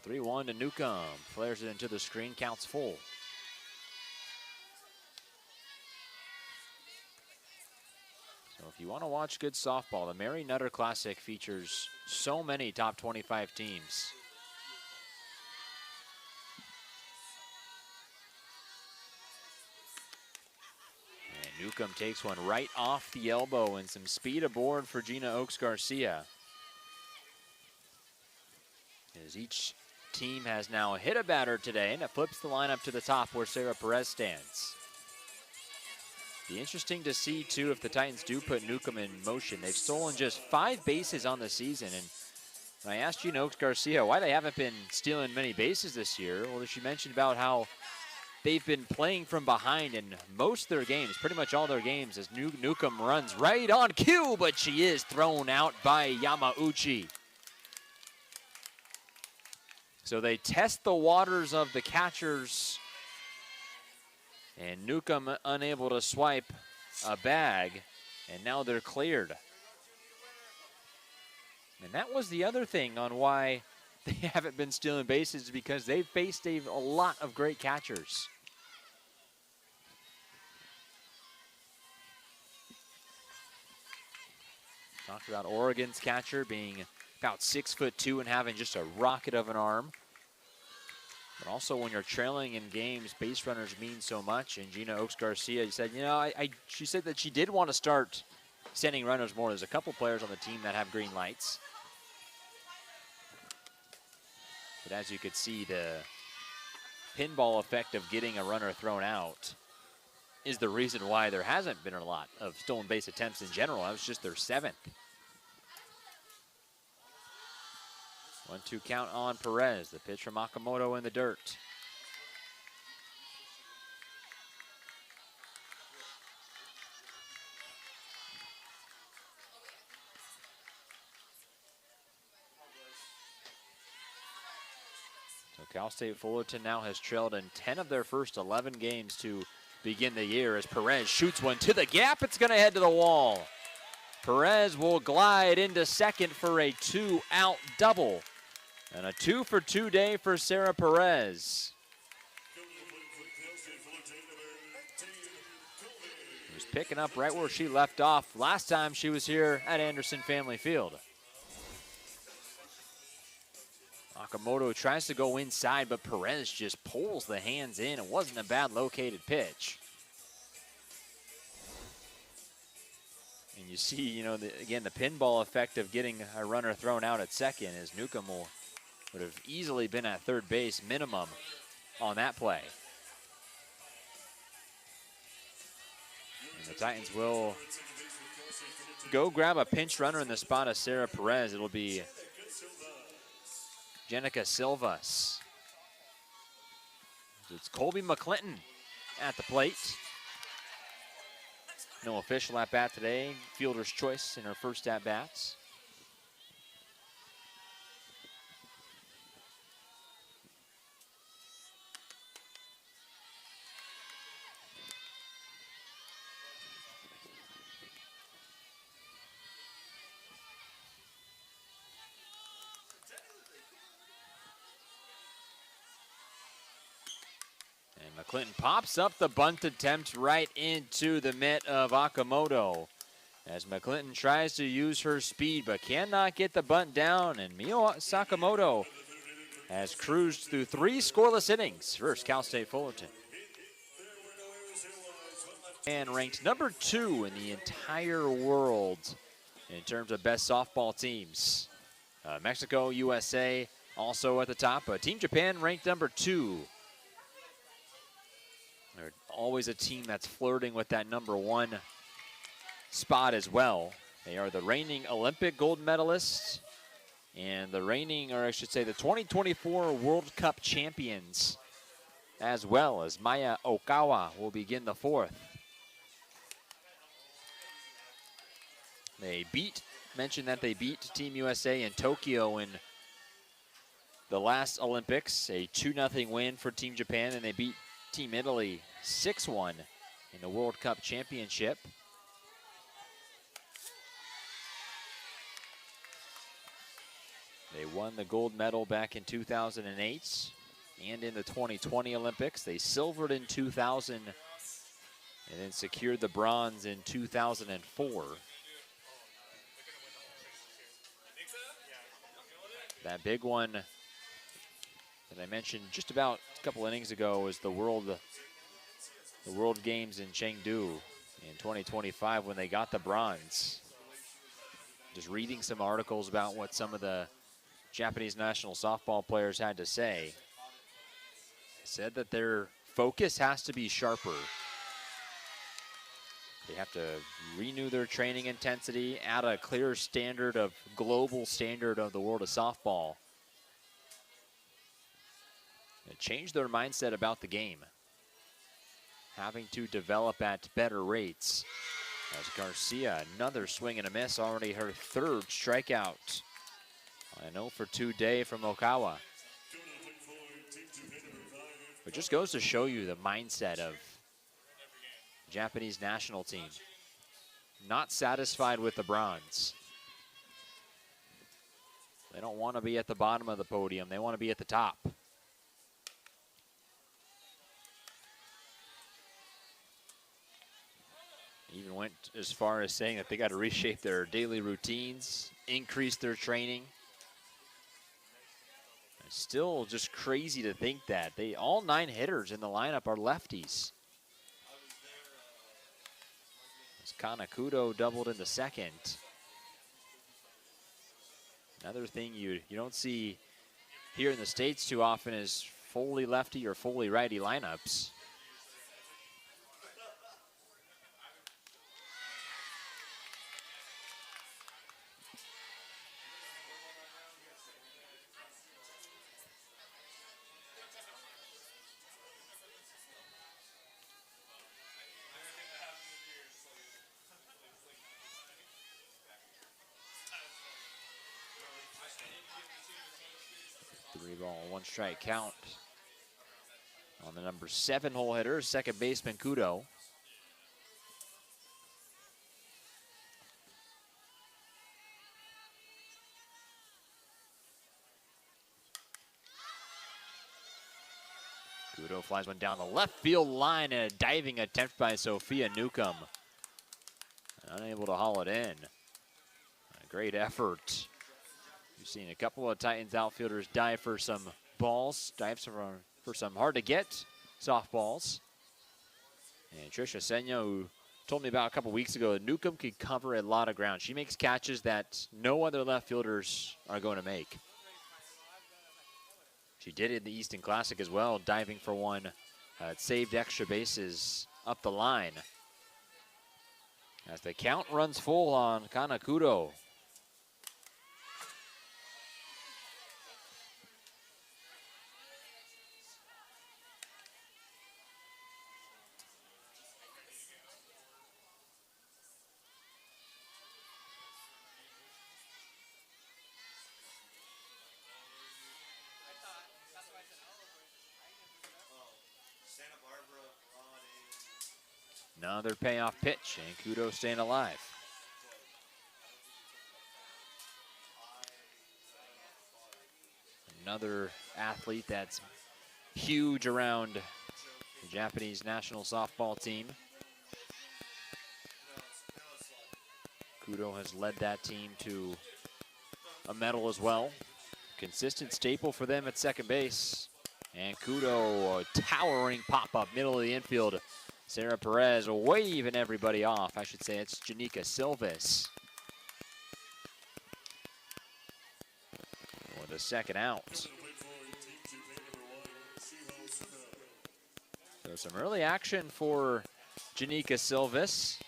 3-1 to Newcomb, flares it into the screen, counts full. So if you want to watch good softball, the Mary Nutter Classic features so many top 25 teams. And Newcomb takes one right off the elbow and some speed aboard for Gina Oaks Garcia. As each team has now hit a batter today, and it flips the lineup to the top where Sarah Perez stands. Be interesting to see, too, if the Titans do put Newcomb in motion. They've stolen just 5 bases on the season, and when I asked Gina Oaks Garcia why they haven't been stealing many bases this year, well, she mentioned about how they've been playing from behind in most of their games, pretty much all their games, as Newcomb runs right on cue, but she is thrown out by Yamauchi. So they test the waters of the catchers, and Newcomb unable to swipe a bag, and now they're cleared. And that was the other thing on why they haven't been stealing bases, because they've faced a lot of great catchers. Talked about Oregon's catcher being about 6'2" and having just a rocket of an arm. But also when you're trailing in games, base runners mean so much. And Gina Oaks Garcia said, you know, she said that she did want to start sending runners more. There's a couple players on the team that have green lights. But as you could see, the pinball effect of getting a runner thrown out is the reason why there hasn't been a lot of stolen base attempts in general. That was just their 7th. 1-2 count on Perez. The pitch from Akamoto in the dirt. So Cal State Fullerton now has trailed in 10 of their first 11 games to begin the year as Perez shoots one to the gap. It's going to head to the wall. Perez will glide into second for a 2-out double. And a 2-for-2 day for Sarah Perez. Who's picking up right where she left off last time she was here at Anderson Family Field. Akamoto tries to go inside, but Perez just pulls the hands in. It wasn't a bad located pitch. And you see, you know, again, the pinball effect of getting a runner thrown out at second, as Newcomb would have easily been at third base minimum on that play. And the Titans will go grab a pinch runner in the spot of Sarah Perez. It'll be Jenica Silvas. It's Colby McClinton at the plate. No official at-bat today. Fielder's choice in her first at-bats. McClinton pops up the bunt attempt right into the mitt of Akamoto as McClinton tries to use her speed but cannot get the bunt down, and Mio Sakamoto has cruised through 3 scoreless innings versus Cal State Fullerton. And ranked number 2 in the entire world in terms of best softball teams. Mexico, USA also at the top. Team Japan ranked number 2. They're always a team that's flirting with that number 1 spot as well. They are the reigning Olympic gold medalists and the reigning, or I should say, the 2024 World Cup champions, as well as Maya Okawa will begin the 4th. They mentioned that they beat Team USA in Tokyo in the last Olympics, a 2-0 win for Team Japan, and they beat Team Italy 6-1 in the World Cup Championship. They won the gold medal back in 2008 and in the 2020 Olympics. They silvered in 2000 and then secured the bronze in 2004. That big one that I mentioned just about a couple innings ago was the World Games in Chengdu in 2025 when they got the bronze. Just reading some articles about what some of the Japanese national softball players had to say. They said that their focus has to be sharper. They have to renew their training intensity, add a clear standard of global standard of the world of softball. And change their mindset about the game. Having to develop at better rates. As Garcia, another swing and a miss, already her third strikeout. An 0 for 2 day from Okawa. It just goes to show you the mindset of the Japanese national team. Not satisfied with the bronze. They don't want to be at the bottom of the podium. They want to be at the top. Even went as far as saying that they got to reshape their daily routines, increase their training. It's still just crazy to think that. All 9 hitters in the lineup are lefties. As Kanakudo doubled in the second. Another thing you don't see here in the States too often is fully lefty or fully righty lineups. Three ball, 1 strike count on the number 7 hole hitter, second baseman Kudo. Kudo flies one down the left field line and a diving attempt by Sophia Newcomb. Unable to haul it in. A great effort. We've seen a couple of Titans outfielders dive for some balls, for some hard to get softballs. And Trisha Senya, who told me about a couple weeks ago, that Newcomb can cover a lot of ground. She makes catches that no other left fielders are going to make. She did it in the Easton Classic as well, diving for one. It saved extra bases up the line. As the count runs full on Kanakudo. Another payoff pitch, and Kudo staying alive. Another athlete that's huge around the Japanese national softball team. Kudo has led that team to a medal as well. Consistent staple for them at second base. And Kudo, a towering pop-up, middle of the infield. Sarah Perez waving everybody off. I should say it's Janika Silvis. With a second out. So some early action for Janika Silvis.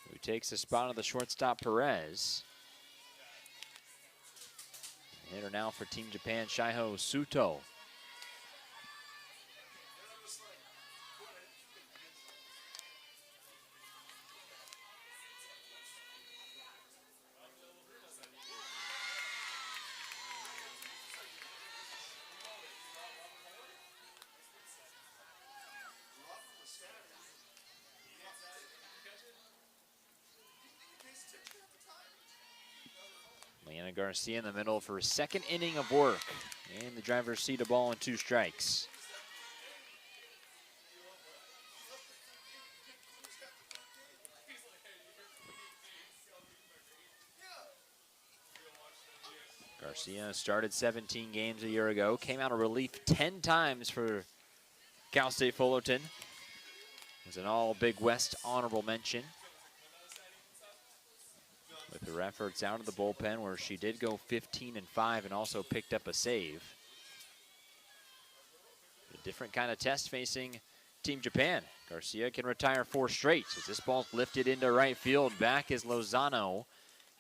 Who takes the spot of the shortstop Perez. Hitter now for Team Japan, Shaiho Suto. Leanna Garcia in the middle for a second inning of work. And the driver's seat a ball and 2 strikes. Garcia started 17 games a year ago, came out of relief 10 times for Cal State Fullerton. Was an all Big West honorable mention. With her efforts out of the bullpen, where she did go 15-5 and also picked up a save. A different kind of test facing Team Japan. Garcia can retire 4 straight as this ball's lifted into right field. Back is Lozano,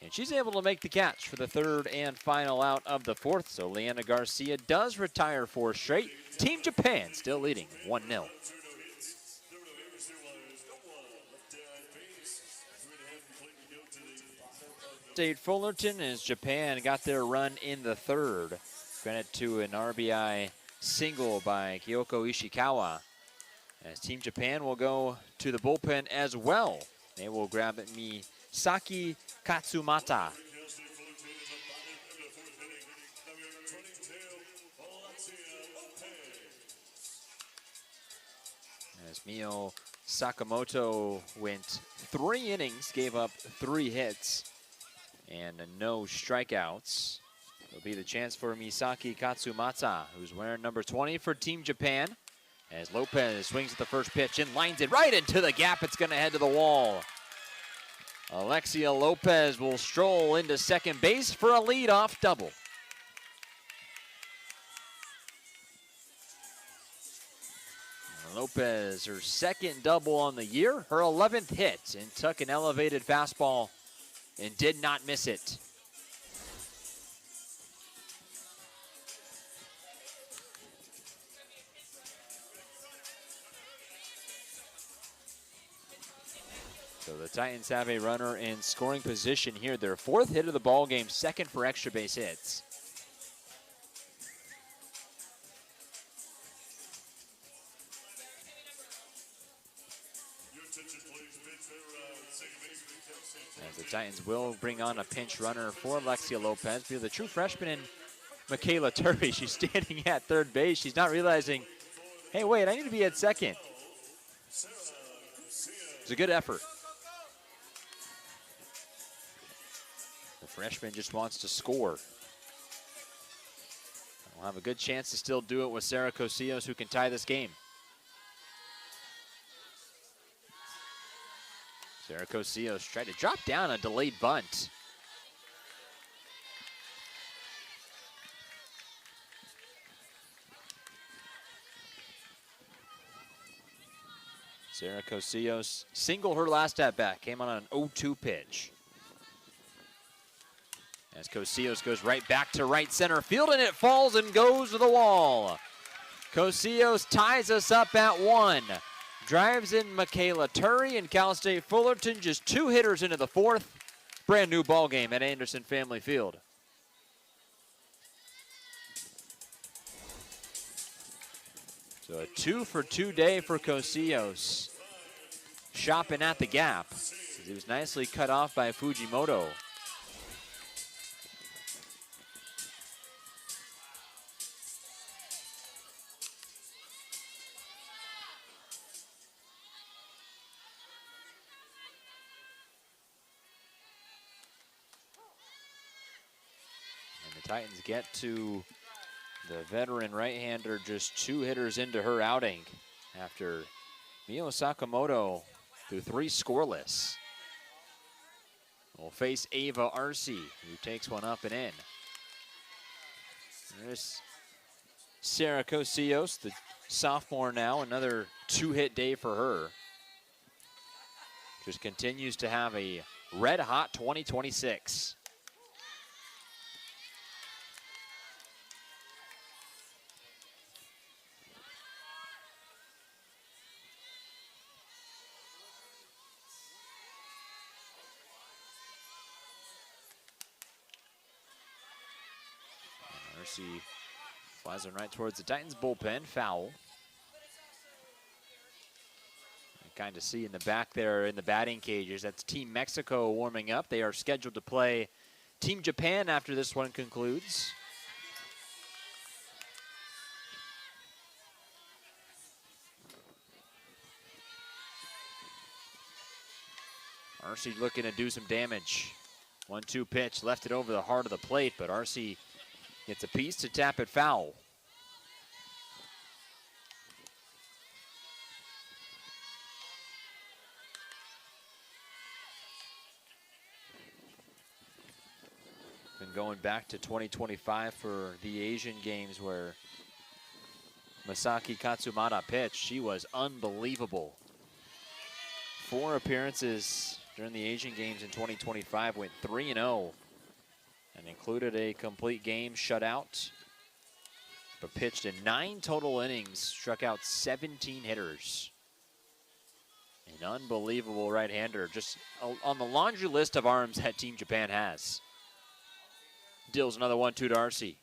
and she's able to make the catch for the 3rd and final out of the 4th. So Leanna Garcia does retire 4 straight. Team Japan still leading 1-0. State Fullerton as Japan got their run in the 3rd. Credit to an RBI single by Kyoko Ishikawa. As Team Japan will go to the bullpen as well. They will grab Misaki Katsumata. As Mio Sakamoto went 3 innings, gave up 3 hits and no strikeouts. It'll be the chance for Misaki Katsumata, who's wearing number 20 for Team Japan. As Lopez swings at the first pitch and lines it right into the gap. It's going to head to the wall. Alexia Lopez will stroll into second base for a leadoff double. Lopez, her 2nd double on the year, her 11th hit, and took an elevated fastball and did not miss it. So the Titans have a runner in scoring position here. Their 4th hit of the ball game, 2nd for extra base hits. As the Titans will bring on a pinch runner for Alexia Lopez. The true freshman in Michaela Turvey. She's standing at 3rd base. She's not realizing, hey, wait, I need to be at 2nd. It's a good effort. The freshman just wants to score. We'll have a good chance to still do it with Sarah Cosillos, who can tie this game. Sarah Cosillos tried to drop down a delayed bunt. Sarah Cosillos singled her last at bat, came on an 0-2 pitch. As Cosillos goes right back to right center field, and it falls and goes to the wall. Cosillos ties us up at 1. Drives in Michaela Turry, and Cal State Fullerton just 2 hitters into the 4th. Brand new ball game at Anderson Family Field. So a 2-for-2 day for Cosillos. Shopping at the gap. He was nicely cut off by Fujimoto. Titans get to the veteran right-hander just 2 hitters into her outing after Mio Sakamoto threw 3 scoreless. Will face Ava Arce, who takes one up and in. There's Sarah Cosillos, the sophomore now, another 2-hit day for her. Just continues to have a red-hot 2026. Arce flies one right towards the Titans bullpen, foul. You kind of see in the back there in the batting cages, that's Team Mexico warming up. They are scheduled to play Team Japan after this one concludes. RC looking to do some damage. 1-2 pitch, left it over the heart of the plate, but RC gets a piece to tap it foul. Been going back to 2025 for the Asian Games where Masaki Katsumata pitched. She was unbelievable. 4 appearances during the Asian Games in 2025, went 3-0 and included a complete game shutout, but pitched in 9 total innings, struck out 17 hitters. An unbelievable right-hander, just on the laundry list of arms that Team Japan has. Deals another 1-2 to RC.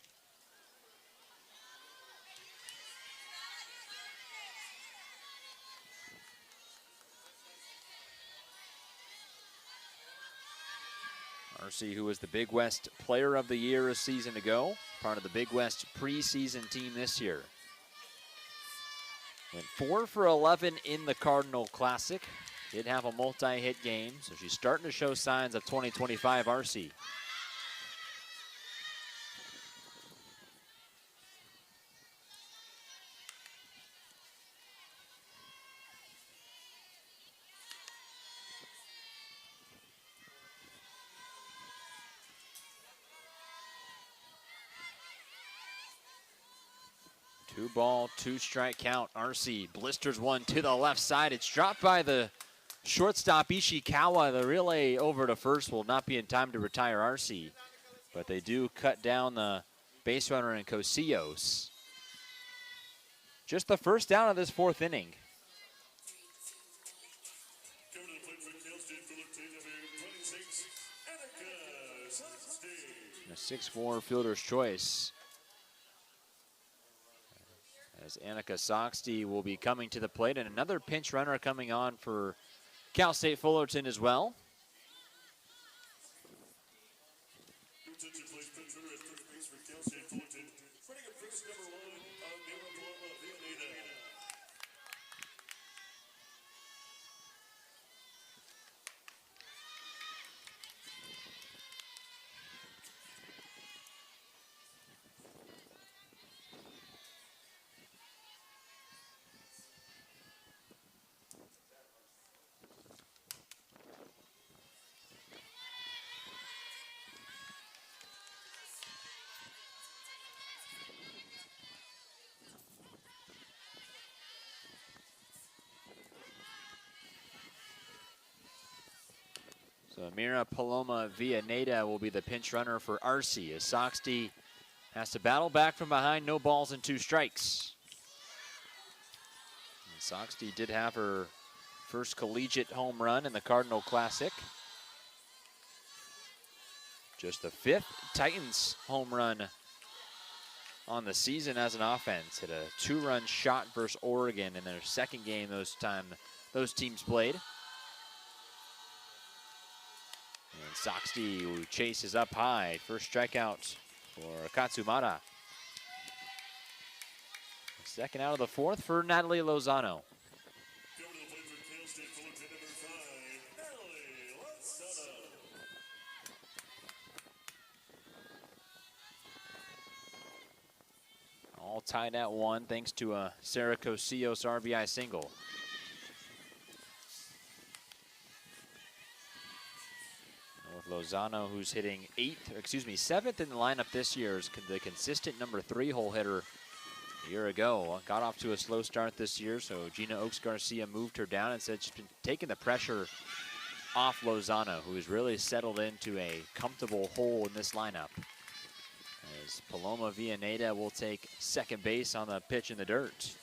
RC, who was the Big West Player of the Year a season ago, part of the Big West preseason team this year. Went 4 for 11 in the Cardinal Classic. Did have a multi-hit game, so she's starting to show signs of 2025 RC. Two ball, 2-strike count. RC blisters one to the left side. It's dropped by the shortstop Ishikawa. The relay over to first will not be in time to retire RC, but they do cut down the base runner in Cosillos. Just the first down of this 4th inning. Coming to the plate for Cal State Fullerton, number 26, Annika Soxty. A 6'4" fielder's choice. As Annika Soxty will be coming to the plate, and another pinch runner coming on for Cal State Fullerton as well. Your attention, please, pitcher at first base for Cal State Fullerton. Running at first, number 1, Mira Paloma Villaneda. So Mira Paloma Villaneda will be the pinch runner for RC as Soxty has to battle back from behind, no balls and 2 strikes. And Soxty did have her first collegiate home run in the Cardinal Classic. Just the 5th Titans home run on the season as an offense. Hit a 2-run shot versus Oregon in their second game those teams played. And Soxty, who chases up high. First strikeout for Katsumata. Second out of the 4th for Natalie Lozano. Coming to the plate for Cal State Fullerton, number 5, Natalie Lozano. All tied at 1 thanks to a Sarah Cosillos RBI single. With Lozano, who's hitting 7th in the lineup this year, is the consistent number 3 hole hitter a year ago. Got off to a slow start this year, so Gina Oaks Garcia moved her down and said she's been taking the pressure off Lozano, who has really settled into a comfortable hole in this lineup. As Paloma Villaneda will take second base on the pitch in the dirt.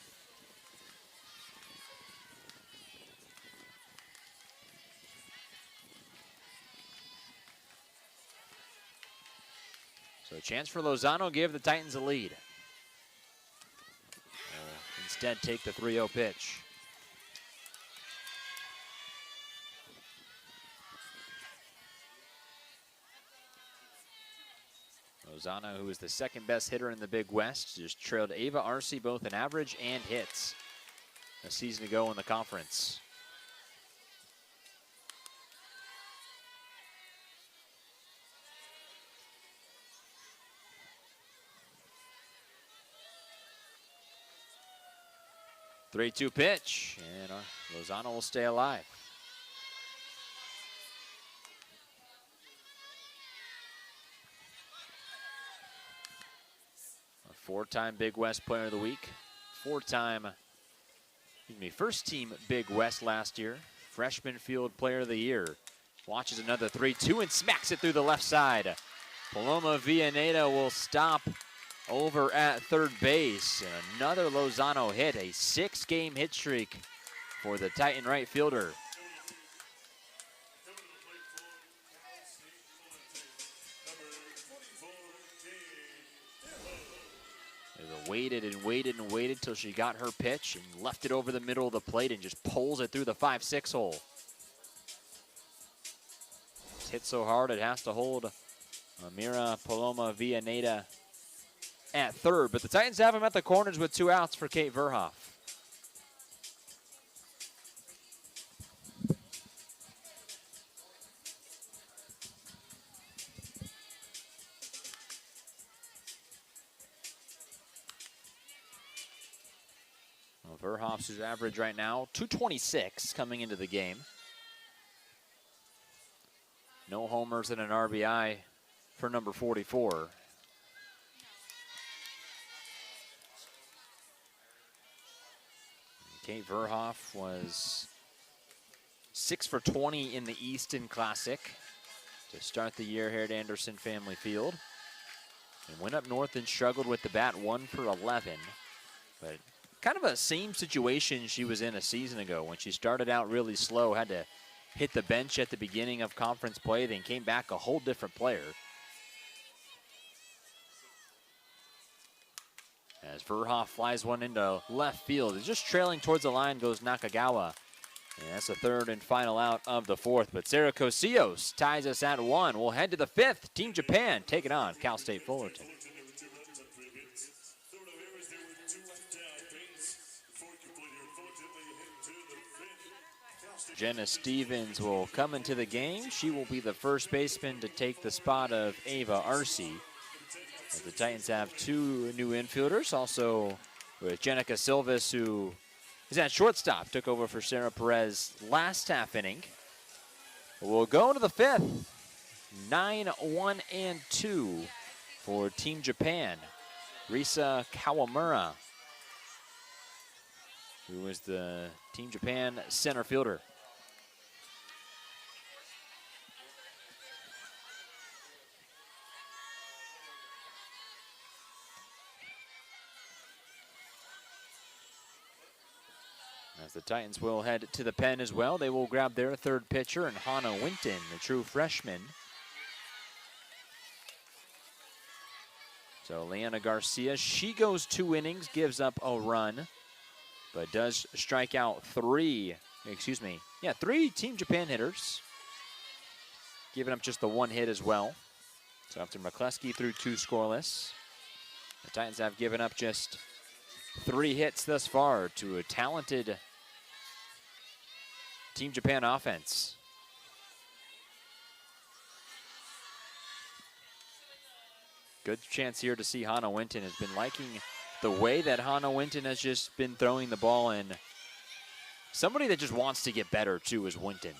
So a chance for Lozano, give the Titans a lead. Instead, take the 3-0 pitch. Lozano, who is the second best hitter in the Big West, just trailed Ava Arce both in average and hits a season ago in the conference. Three-two pitch, and Lozano will stay alive. A four-time Big West Player of the Week, first team Big West last year, Freshman Field Player of the Year. Watches another 3-2 and smacks it through the left side. Paloma Villaneda will stop over at third base. And another Lozano hit, a 6-game hit streak for the Titan right fielder. They waited and waited and waited till she got her pitch and left it over the middle of the plate and just pulls it through the 5-6 hole. It's hit so hard it has to hold Amira Paloma Villaneda at third, but the Titans have him at the corners with 2 outs for Kate Verhoff. Well, Verhoff's average right now, 226 coming into the game. No homers and an RBI for number 44. Kate Verhoff was 6 for 20 in the Easton Classic to start the year here at Anderson Family Field. And went up north and struggled with the bat, 1 for 11. But kind of a same situation she was in a season ago when she started out really slow, had to hit the bench at the beginning of conference play, then came back a whole different player. As Verhoff flies one into left field, it's just trailing towards the line goes Nakagawa. And that's the third and final out of the fourth. But Sarah Cosillos ties us at 1. We'll head to the 5th. Team Japan taking on Cal State Fullerton. Jenna Stevens will come into the game. She will be the first baseman to take the spot of Ava Arce. As the Titans have 2 new infielders, also with Jenica Silvis, who is at shortstop, took over for Sarah Perez last half inning. We'll go to the 5th, 9-1-2 for Team Japan. Risa Kawamura, who is the Team Japan center fielder. As the Titans will head to the pen as well, they will grab their third pitcher, and Hannah Winton, the true freshman. So Leanna Garcia, she goes 2 innings, gives up a run, but does strike out 3 Team Japan hitters, giving up just the 1 hit as well. So after McCleskey threw 2 scoreless, the Titans have given up just 3 hits thus far to a talented Team Japan offense. Good chance here to see Hannah Winton. Has been liking the way that Hannah Winton has just been throwing the ball, and somebody that just wants to get better too is Winton.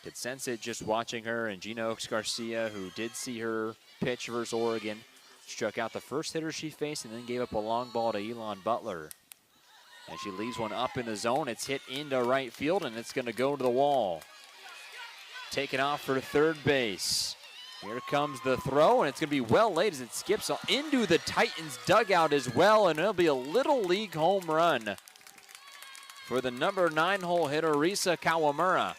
Could sense it just watching her, and Gina Oaks Garcia, who did see her pitch versus Oregon, struck out the first hitter she faced and then gave up a long ball to Elon Butler. And she leaves one up in the zone. It's hit into right field, and it's going to go to the wall. Taken off for third base. Here comes the throw, and it's going to be well late as it skips into the Titans dugout as well, and it'll be a little league home run for the number 9 hole hitter, Risa Kawamura.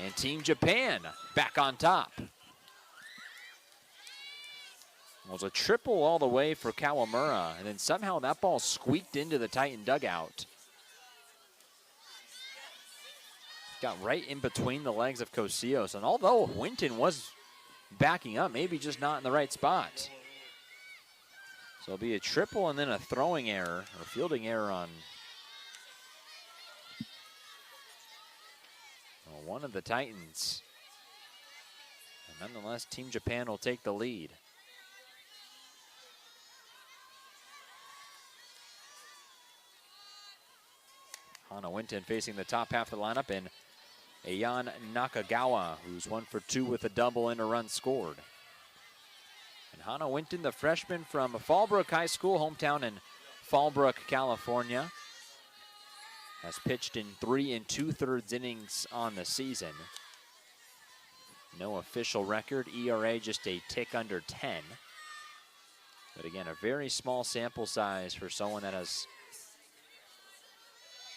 And Team Japan back on top. It was a triple all the way for Kawamura, and then somehow that ball squeaked into the Titan dugout. Got right in between the legs of Cosillos, and although Winton was backing up, maybe just not in the right spot. So it'll be a triple and then a throwing error or fielding error on one of the Titans. And nonetheless, Team Japan will take the lead. Hana Winton facing the top half of the lineup, and Ayan Nakagawa, who's 1 for 2 with a double and a run scored. And Hana Winton, the freshman from Fallbrook High School, hometown in Fallbrook, California, has pitched in 3 2/3 innings on the season. No official record, ERA just a tick under 10. But again, a very small sample size for someone that has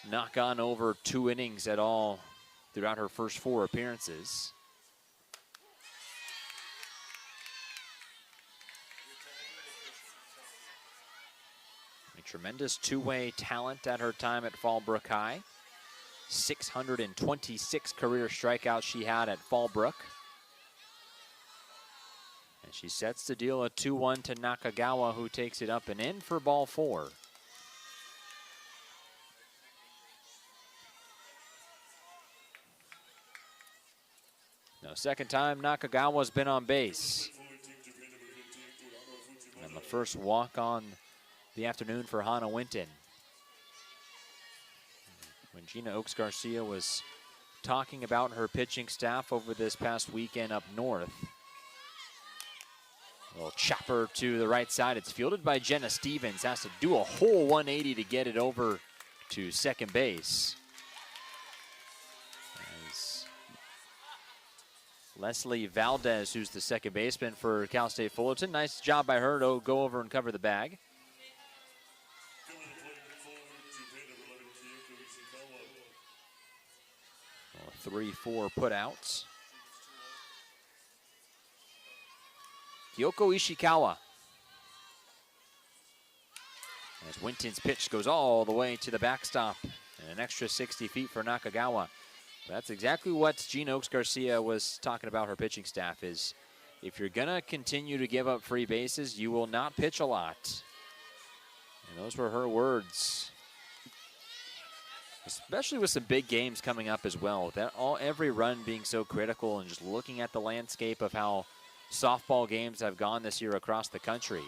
not gone over 2 innings at all throughout her first 4 appearances. A tremendous two-way talent at her time at Fallbrook High. 626 career strikeouts she had at Fallbrook. And she sets to deal a 2-1 to Nakagawa, who takes it up and in for ball 4. Now, second time Nakagawa's been on base. And the first walk on the afternoon for Hana Winton. When Gina Oaks Garcia was talking about her pitching staff over this past weekend up north, a little chopper to the right side. It's fielded by Jenna Stevens. Has to do a whole 180 to get it over to second base. As Leslie Valdez, who's the second baseman for Cal State Fullerton. Nice job by her to go over and cover the bag. 3-4 putouts. Kyoko Ishikawa. As Winton's pitch goes all the way to the backstop. And an extra 60 feet for Nakagawa. That's exactly what Gene Oaks Garcia was talking about her pitching staff is if you're going to continue to give up free bases, you will not pitch a lot. And those were her words. Especially with some big games coming up as well. Every run being so critical and just looking at the landscape of how softball games have gone this year across the country.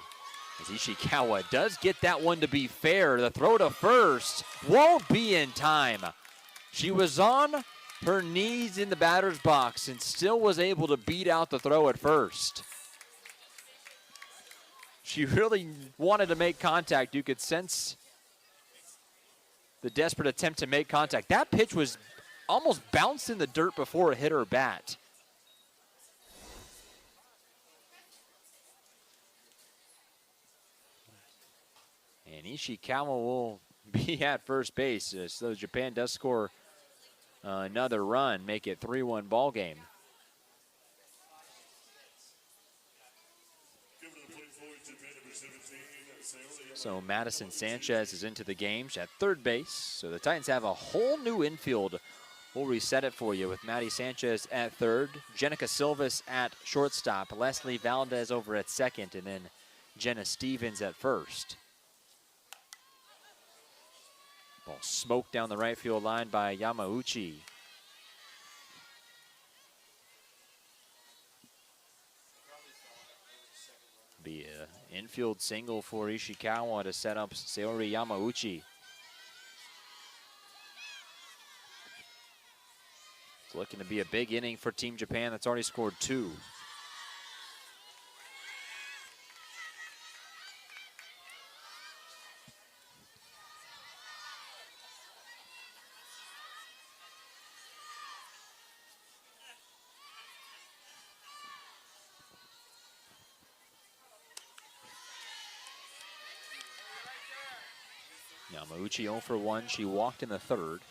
As Ishikawa does get that one to be fair. The throw to first won't be in time. She was on her knees in the batter's box and still was able to beat out the throw at first. She really wanted to make contact. You could sense the desperate attempt to make contact. That pitch was almost bounced in the dirt before it hit her bat. And Ishikawa will be at first base. So Japan does score another run, make it 3-1 ball game. So Madison Sanchez is into the game. She's at third base. So the Titans have a whole new infield. We'll reset it for you with Maddie Sanchez at third, Jenica Silvas at shortstop, Leslie Valdez over at second, and then Jenna Stevens at first. Ball smoked down the right field line by Yamauchi. Be an infield single for Ishikawa to set up Saori Yamauchi. It's looking to be a big inning for Team Japan that's already scored 2. Yamauchi 0 for 1. She walked in the third.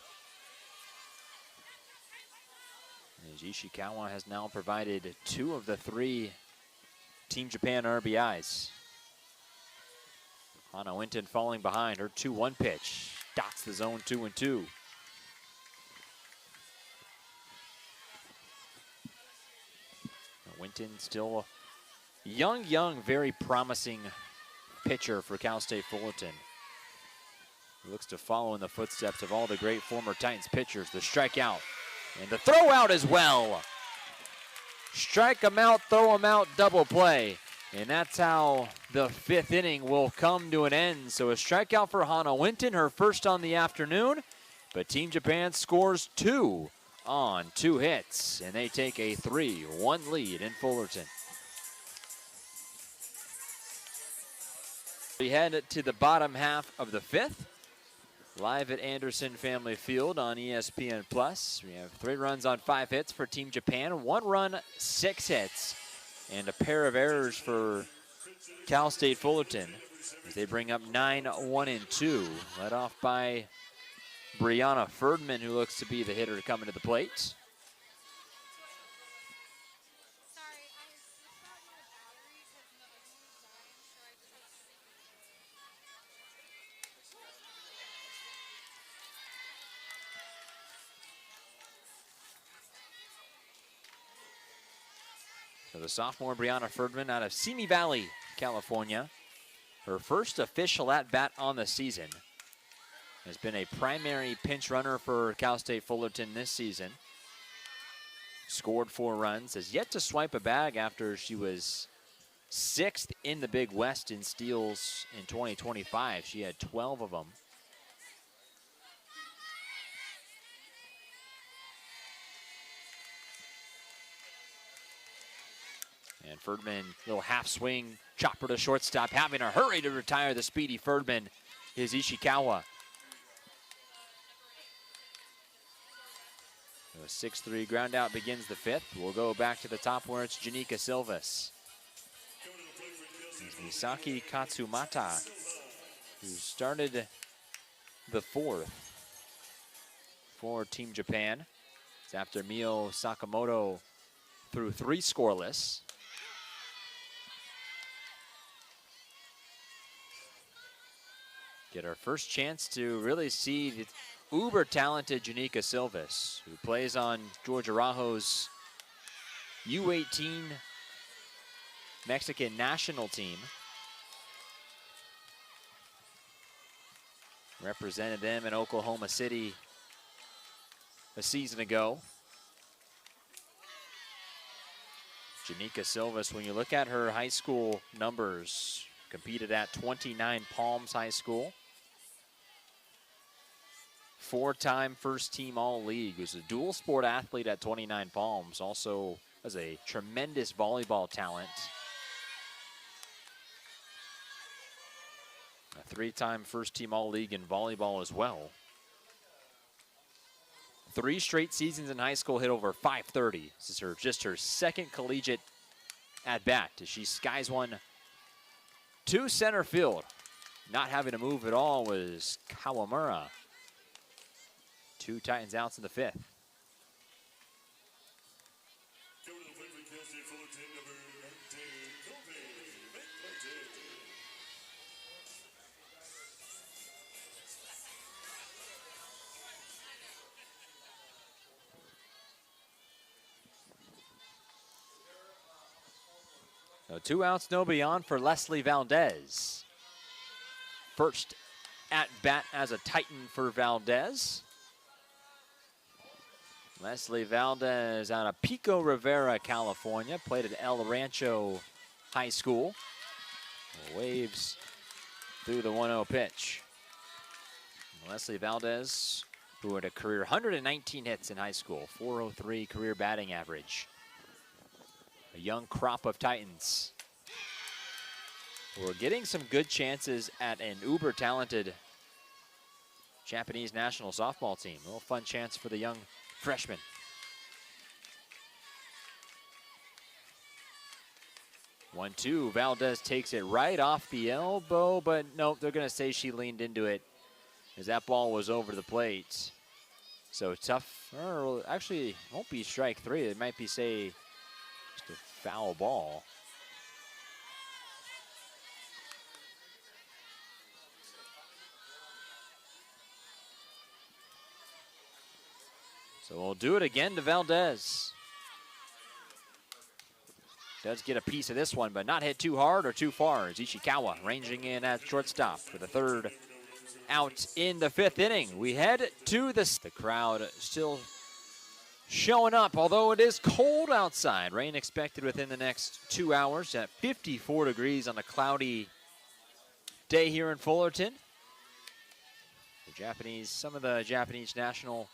As Ishikawa has now provided 2 of the 3 Team Japan RBIs. Hana Winton falling behind. Her 2-1 pitch dots the zone 2-2. Winton still young, very promising pitcher for Cal State Fullerton. He looks to follow in the footsteps of all the great former Titans pitchers. The strikeout and the throw out as well. Strike him out, throw him out, double play. And that's how the 5th inning will come to an end. So a strikeout for Hannah Winton, her first on the afternoon. But Team Japan scores 2 on 2 hits. And they take a 3-1 lead in Fullerton. We head to the bottom half of the 5th. Live at Anderson Family Field on ESPN+. We have 3 runs on 5 hits for Team Japan, 1 run, 6 hits, and a pair of errors for Cal State Fullerton as they bring up 9, 1, and 2, led off by Brianna Ferdman, who looks to be the hitter coming to the plate. Sorry, I flipped out my battery because the other one was dying, so I just had to sleep. So the sophomore Brianna Ferdman out of Simi Valley, California. Her first official at-bat on the season. Has been a primary pinch runner for Cal State Fullerton this season. Scored 4 runs, has yet to swipe a bag after she was 6th in the Big West in steals in 2025. She had 12 of them. And Ferdman, little half swing, chopper to shortstop, having a hurry to retire the speedy Ferdman is Ishikawa. A 6-3 ground out begins the 5th. We'll go back to the top where it's Janika Silvas. Misaki Katsumata, who started the 4th for Team Japan. It's after Mio Sakamoto threw 3 scoreless. Get our first chance to really see the uber-talented Janika Silvas, who plays on George Araujo's U18 Mexican national team. Represented them in Oklahoma City a season ago. Janika Silvas, when you look at her high school numbers, competed at 29 Palms High School. 4-time first team All-League. Was a dual sport athlete at 29 Palms. Also was a tremendous volleyball talent. A 3-time first team All-League in volleyball as well. 3 straight seasons in high school, hit over 530. This is just her second collegiate at bat as she skies one to center field. Not having to move at all was Kawamura. 2 Titans outs in the 5th. So 2 outs, nobody on for Leslie Valdez. First at bat as a Titan for Valdez. Leslie Valdez out of Pico Rivera, California. Played at El Rancho High School. Waves through the 1-0 pitch. Leslie Valdez, who had a career 119 hits in high school, 403 career batting average. A young crop of Titans. We're getting some good chances at an uber-talented Japanese national softball team. A little fun chance for the young freshman. One, two. Valdez takes it right off the elbow, but nope, they're going to say she leaned into it as that ball was over the plate. So tough. Or actually, it won't be strike 3. It might be, say, just a foul ball. So we'll do it again to Valdez. does get a piece of this one, but not hit too hard or too far. As Ishikawa ranging in at shortstop for the third out in the fifth inning. We head to the crowd still showing up, although it is cold outside. Rain expected within the next 2 hours at 54 degrees on a cloudy day here in Fullerton. Some of the Japanese national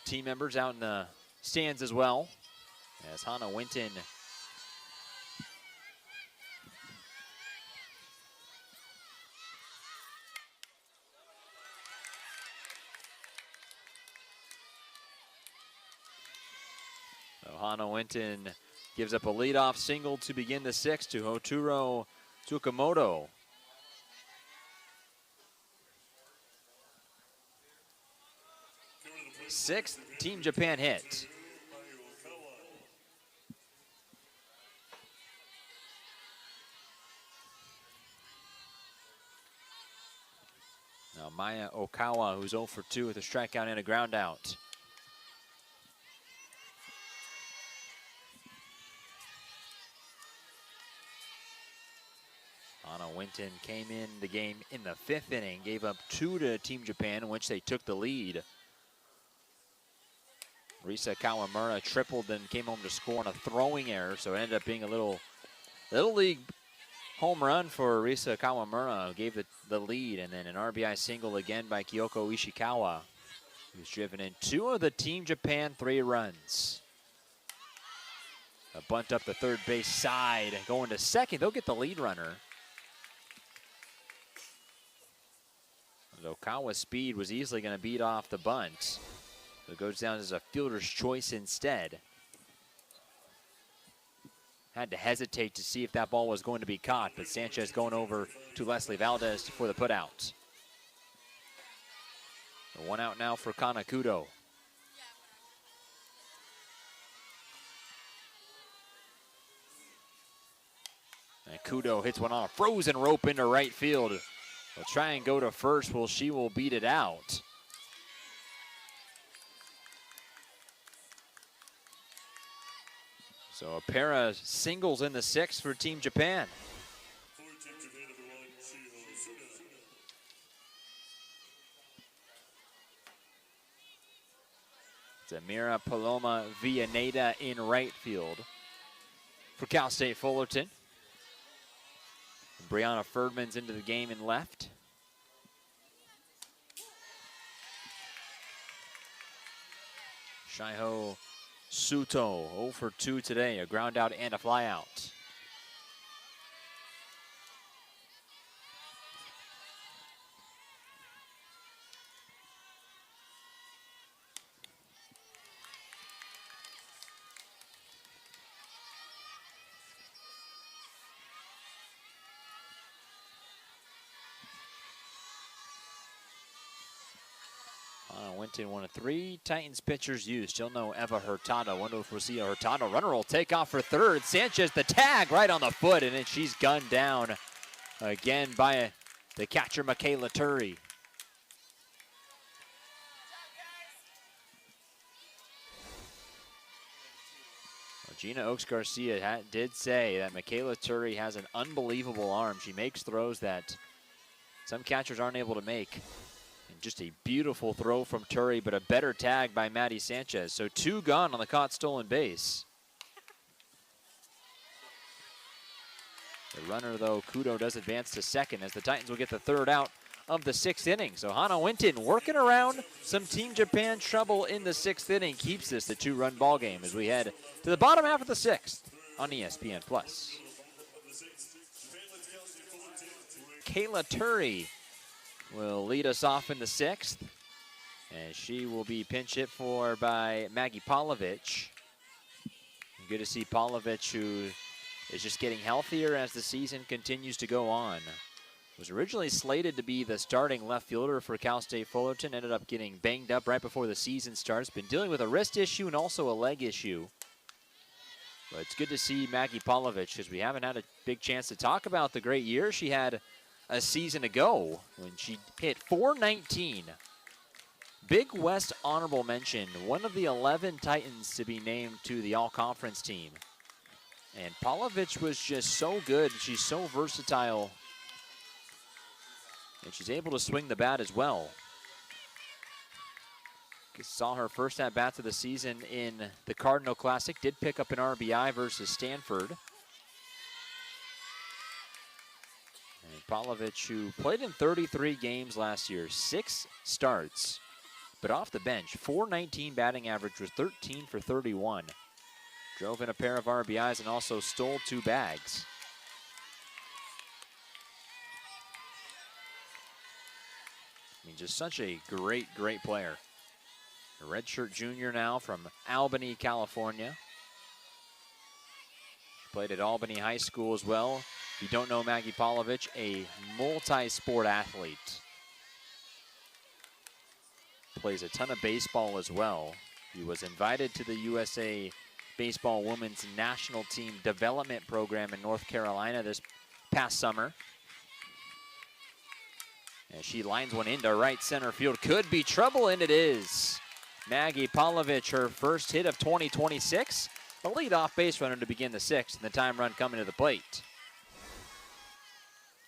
team members out in the stands as well, as Hana Winton gives up a leadoff single to begin the sixth to Hoturo Tsukamoto. Sixth Team Japan hit. Now Maya Okawa, who's 0 for 2 with a strikeout and a ground out. Hana Winton came in the game in the fifth inning, gave up 2 to Team Japan, in which they took the lead. Risa Kawamura tripled and came home to score on a throwing error, so it ended up being a little league home run for Risa Kawamura, who gave the lead, and then an RBI single again by Kyoko Ishikawa, who's driven in 2 of the Team Japan 3 runs. A bunt up the third base side, going to second. They'll get the lead runner. Okawa's speed was easily going to beat off the bunt. So it goes down as a fielder's choice instead. Had to hesitate to see if that ball was going to be caught, but Sanchez going over to Leslie Valdez for the putout. So 1 out now for Kanakudo. And Kudo hits one on a frozen rope into right field. They'll try and go to first. Well, she will beat it out. So a pair of singles in the sixth for Team Japan. Zamira Paloma Villaneda in right field for Cal State Fullerton. Brianna Ferdman's into the game in left. Shaiho Suto, 0 for 2 today, a ground out and a fly out. Winton, one of 3 Titans pitchers used. Still no Eva Hurtado. Wonder if we'll see a Hurtado. Runner will take off for third. Sanchez, the tag right on the foot, and then she's gunned down again by the catcher, Michaela Turi. Gina Oaks-Garcia did say that Michaela Turi has an unbelievable arm. She makes throws that some catchers aren't able to make. Just a beautiful throw from Turi, but a better tag by Maddie Sanchez. So 2 gone on the caught stolen base. The runner, though, Kudo, does advance to second as the Titans will get the third out of the 6th inning. So Hana Winton working around some Team Japan trouble in the 6th inning. Keeps this a 2-run ball game as we head to the bottom half of the 6th on ESPN+. Kayla Turi will lead us off in the 6th, and she will be pinch hit for by Maggie Polovich. Good to see Polovich, who is just getting healthier as the season continues to go on. Was originally slated to be the starting left fielder for Cal State Fullerton, ended up getting banged up right before the season starts. Been dealing with a wrist issue and also a leg issue. But it's good to see Maggie Polovich, because we haven't had a big chance to talk about the great year she had a season ago when she hit .419. Big West honorable mention, one of the 11 Titans to be named to the all-conference team. And Pavlovich was just so good. She's so versatile. And she's able to swing the bat as well. Saw her first at-bats of the season in the Cardinal Classic. Did pick up an RBI versus Stanford. And Pavlovich, who played in 33 games last year, 6 starts. But off the bench, .419 batting average, was 13 for 31. Drove in a pair of RBIs and also stole 2 bags. I mean, just such a great, great player. A redshirt junior now from Albany, California. Played at Albany High School as well. If you don't know Maggie Pavlovich, a multi-sport athlete. Plays a ton of baseball as well. He was invited to the USA Baseball Women's National Team Development Program in North Carolina this past summer. And she lines one into right center field. Could be trouble, and it is. Maggie Pavlovich, her first hit of 2026. A leadoff base runner to begin the 6th, and the time run coming to the plate.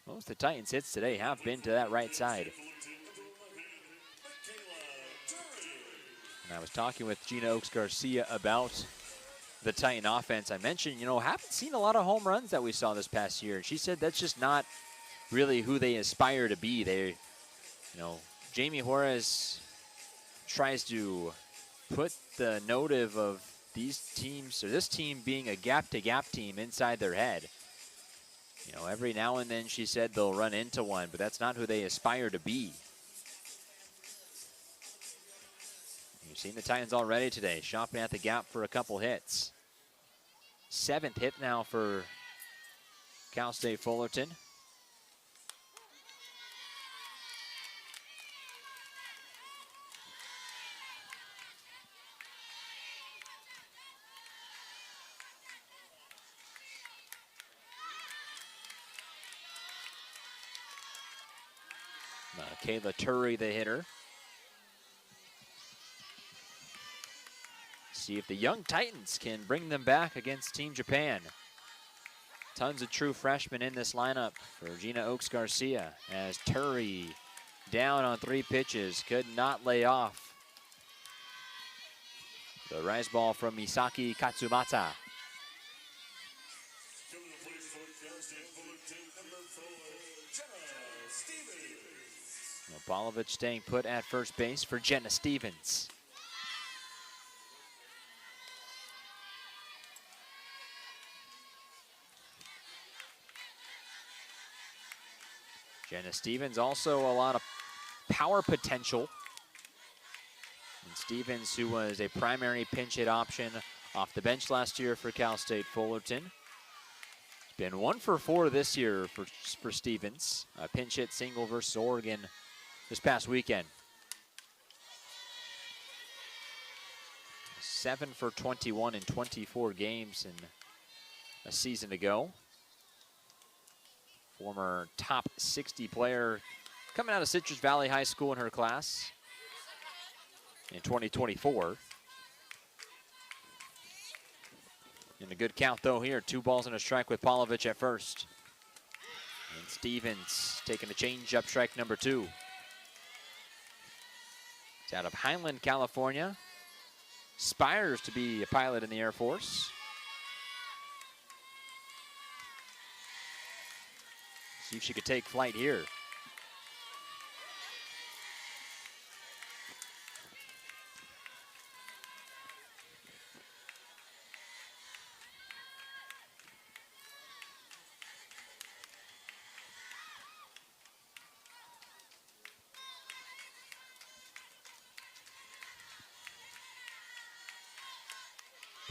Most of the Titans' hits today have been to that right side. And I was talking with Gina Oaks Garcia about the Titan offense. I mentioned, haven't seen a lot of home runs that we saw this past year. And she said that's just not really who they aspire to be. They, Jamie Juarez tries to put the notive of these teams, or this team being a gap-to-gap team inside their head. Every now and then she said they'll run into one, but that's not who they aspire to be. You've seen the Titans already today, shopping at the gap for a couple hits. 7th hit now for Cal State Fullerton. Kayla Turry, the hitter. See if the young Titans can bring them back against Team Japan. Tons of true freshmen in this lineup for Gina Oaks Garcia, as Turry down on 3 pitches, could not lay off. The rise ball from Misaki Katsumata. Pavlovich staying put at first base for Jenna Stevens. Jenna Stevens also a lot of power potential. And Stevens, who was a primary pinch hit option off the bench last year for Cal State Fullerton. Been 1 for 4 this year for Stevens. A pinch hit single versus Oregon this past weekend. 7 for 21 in 24 games in a season ago. Former top 60 player coming out of Citrus Valley High School in her class in 2024. In a good count though here, 2 balls and a strike with Pavlovich at first. And Stevens taking a change-up, strike number 2. It's out of Highland, California. Aspires to be a pilot in the Air Force. See if she could take flight here.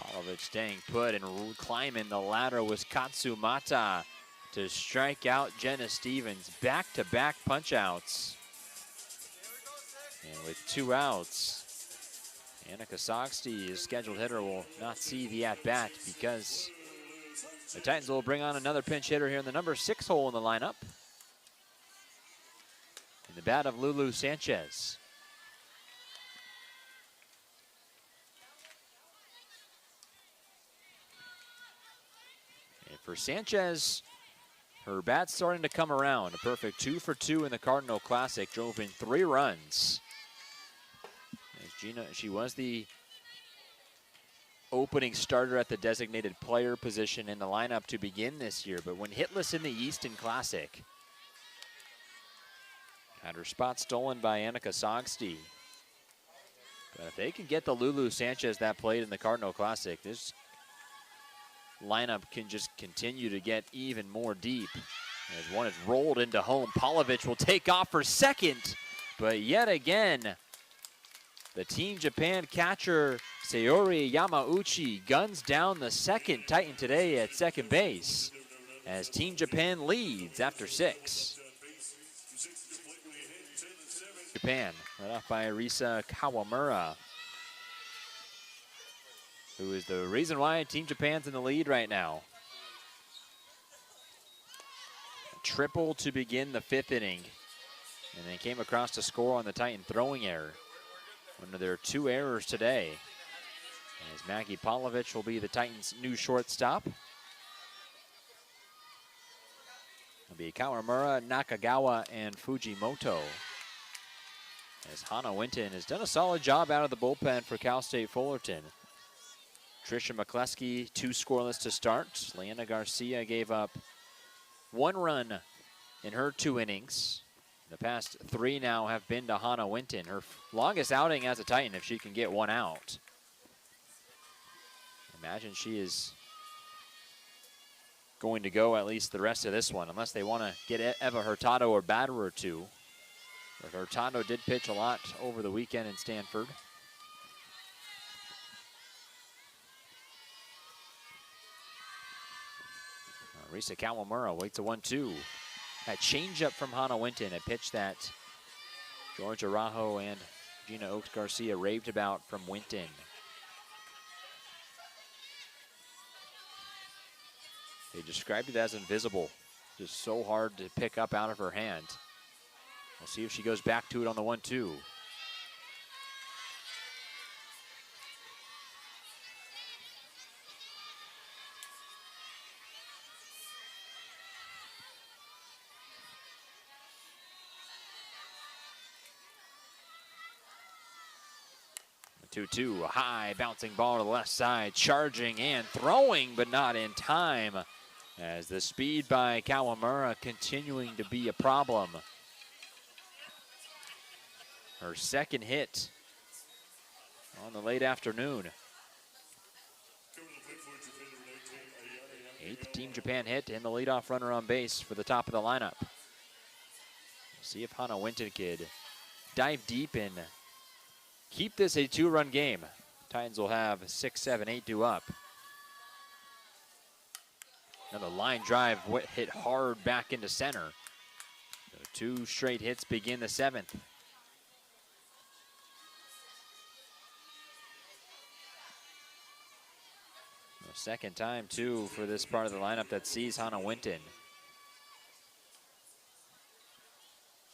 Pavlovich staying put and climbing the ladder was Katsumata to strike out Jenna Stevens. Back-to-back punch-outs. And with 2 outs, Anna Kasagsti, his scheduled hitter, will not see the at-bat because the Titans will bring on another pinch hitter here in the number 6 hole in the lineup. In the bat of Lulu Sanchez. for Sanchez, her bat's starting to come around. A perfect 2 for 2 in the Cardinal Classic, drove in 3 runs. As Gina, she was the opening starter at the designated player position in the lineup to begin this year, but when hitless in the Easton Classic, had her spot stolen by Annika Sogsti. But if they can get the Lulu Sanchez that played in the Cardinal Classic, this lineup can just continue to get even more deep. As one is rolled into home, Palovich will take off for second, but yet again, the Team Japan catcher Sayori Yamauchi guns down the second Titan today at second base as Team Japan leads after 6. Japan, led off by Arisa Kawamura, who is the reason why Team Japan's in the lead right now. A triple to begin the 5th inning, and then came across to score on the Titan throwing error. One of their 2 errors today, as Maggie Palovich will be the Titans' new shortstop. It'll be Kawamura, Nakagawa, and Fujimoto. As Hannah Winton has done a solid job out of the bullpen for Cal State Fullerton. Trisha McCleskey, 2 scoreless to start. Leanna Garcia gave up 1 run in her 2 innings. The past 3 now have been to Hannah Winton, her longest outing as a Titan if she can get 1 out. Imagine she is going to go at least the rest of this one, unless they want to get Eva Hurtado or batter or 2. But Hurtado did pitch a lot over the weekend in Stanford. Risa Kawamura waits a 1-2. That changeup from Hannah Winton, a pitch that Georgia Rajo and Gina Oaks Garcia raved about from Winton. They described it as invisible, just so hard to pick up out of her hand. We'll see if she goes back to it on the 1-2. A 2-2, a high bouncing ball to the left side, charging and throwing, but not in time, as the speed by Kawamura continuing to be a problem. Her second hit on the late afternoon. 8th Team Japan hit and the leadoff runner on base for the top of the lineup. We'll see if Hannah Winton could dive deep and keep this a 2-run game. Titans will have 6, 7, 8 due up. Another line drive hit hard back into center. So 2 straight hits begin the 7th. Second time, too, for this part of the lineup that sees Hannah Winton.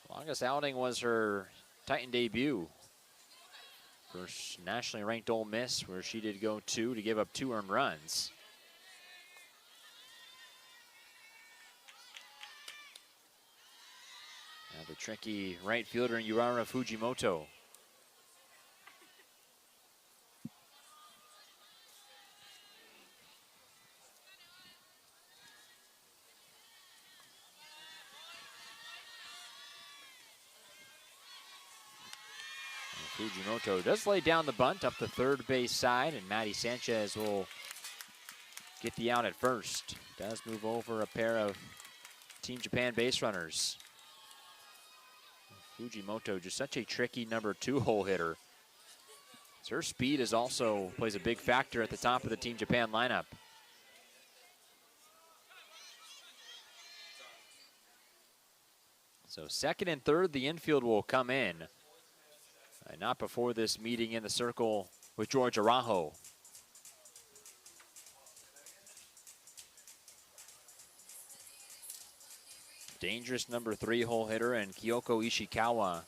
Longest outing was her Titan debut. First nationally ranked Ole Miss, where she did go 2 to give up 2 earned runs. Now the tricky right fielder in Urara Fujimoto. Fujimoto does lay down the bunt up the third base side, and Maddie Sanchez will get the out at first. Does move over a pair of Team Japan base runners. Fujimoto, just such a tricky number 2 hole hitter. So her speed is also plays a big factor at the top of the Team Japan lineup. So second and third, the infield will come in. Not before this meeting in the circle with Georgia Rajo. Dangerous number 3 hole hitter and Kyoko Ishikawa,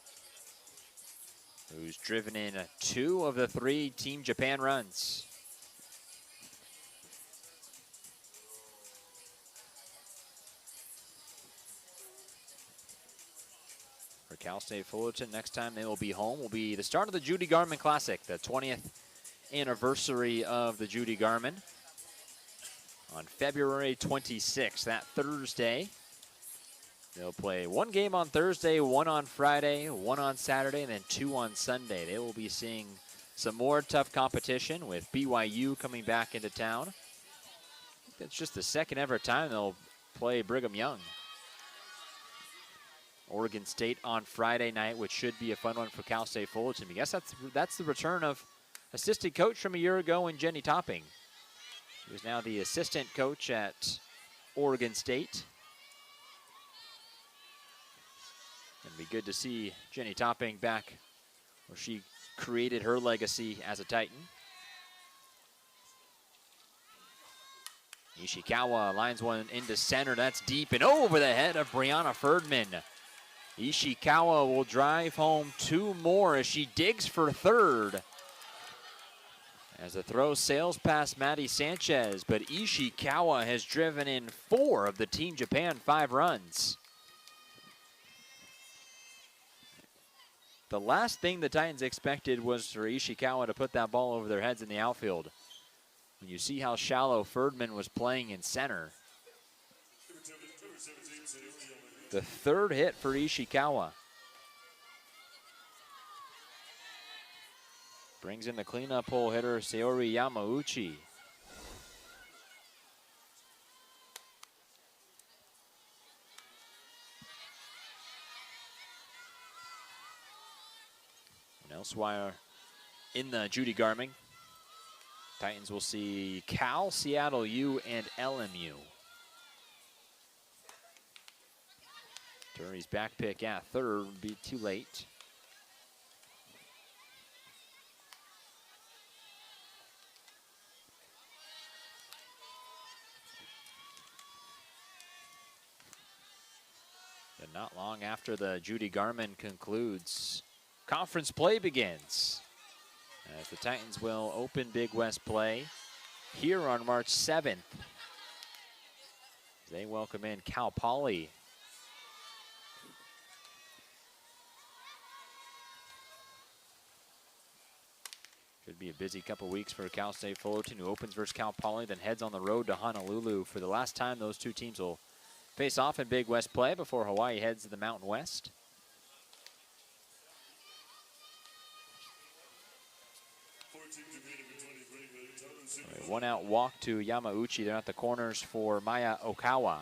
who's driven in 2 of the 3 Team Japan runs. Cal State Fullerton, next time they will be home, will be the start of the Judy Garman Classic, the 20th anniversary of the Judy Garman on February 26th, that Thursday. They'll play one game on Thursday, one on Friday, one on Saturday, and then two on Sunday. They will be seeing some more tough competition with BYU coming back into town. I think that's just the second ever time they'll play Brigham Young. Oregon State on Friday night, which should be a fun one for Cal State Fullerton. I guess that's the return of assistant coach from a year ago in Jenny Topping. She is now the assistant coach at Oregon State. It'd be good to see Jenny Topping back where she created her legacy as a Titan. Ishikawa lines one into center. That's deep and over the head of Brianna Ferdman. Ishikawa will drive home two more as she digs for third. As the throw sails past Maddie Sanchez, but Ishikawa has driven in 4 of the Team Japan 5 runs. The last thing the Titans expected was for Ishikawa to put that ball over their heads in the outfield. When you see how shallow Ferdman was playing in center. The third hit for Ishikawa. Brings in the cleanup hole hitter, Saori Yamauchi. And elsewhere in the Judy Garmin, Titans will see Cal, Seattle U, and LMU. Turner's back pick at third would be too late. And not long after the Judy Garmin concludes, conference play begins. As the Titans will open Big West play here on March 7th. They welcome in Cal Poly. Should be a busy couple weeks for Cal State Fullerton, who opens versus Cal Poly, then heads on the road to Honolulu for the last time those two teams will face off in Big West play before Hawaii heads to the Mountain West. A 1-out walk to Yamauchi. They're at the corners for Maya Okawa.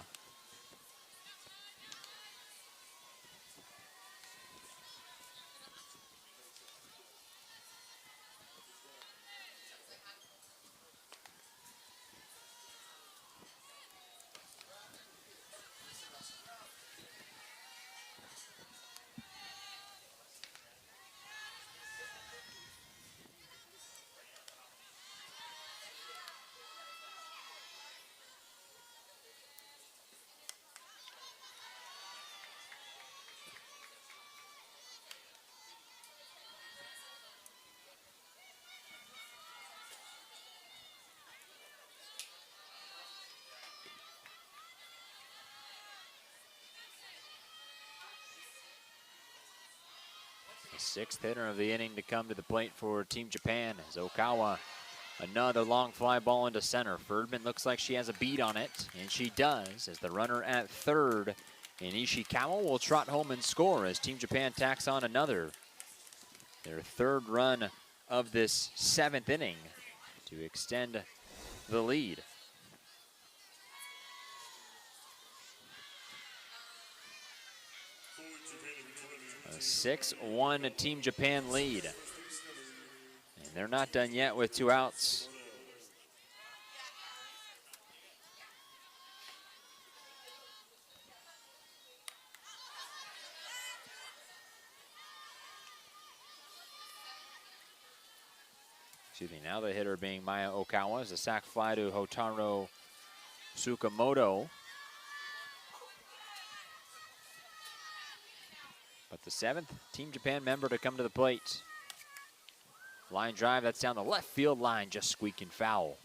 Sixth hitter of the inning to come to the plate for Team Japan as Okawa. Another long fly ball into center. Ferdman looks like she has a beat on it, and she does, as the runner at third. And Ishikawa will trot home and score as Team Japan tacks on another. Their third run of this 7th inning to extend the lead. A 6-1 Team Japan lead. And they're not done yet with 2 outs. Excuse me, now the hitter being Maya Okawa is a sac fly to Hotaro Tsukamoto. But the 7th Team Japan member to come to the plate. Line drive, that's down the left field line, just squeaking foul.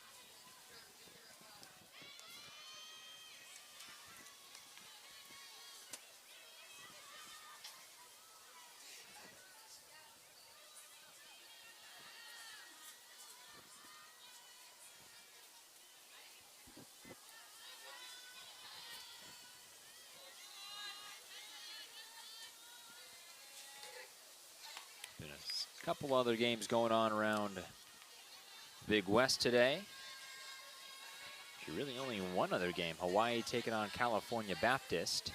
couple other games going on around Big West today. Actually, really only one other game. Hawaii taking on California Baptist.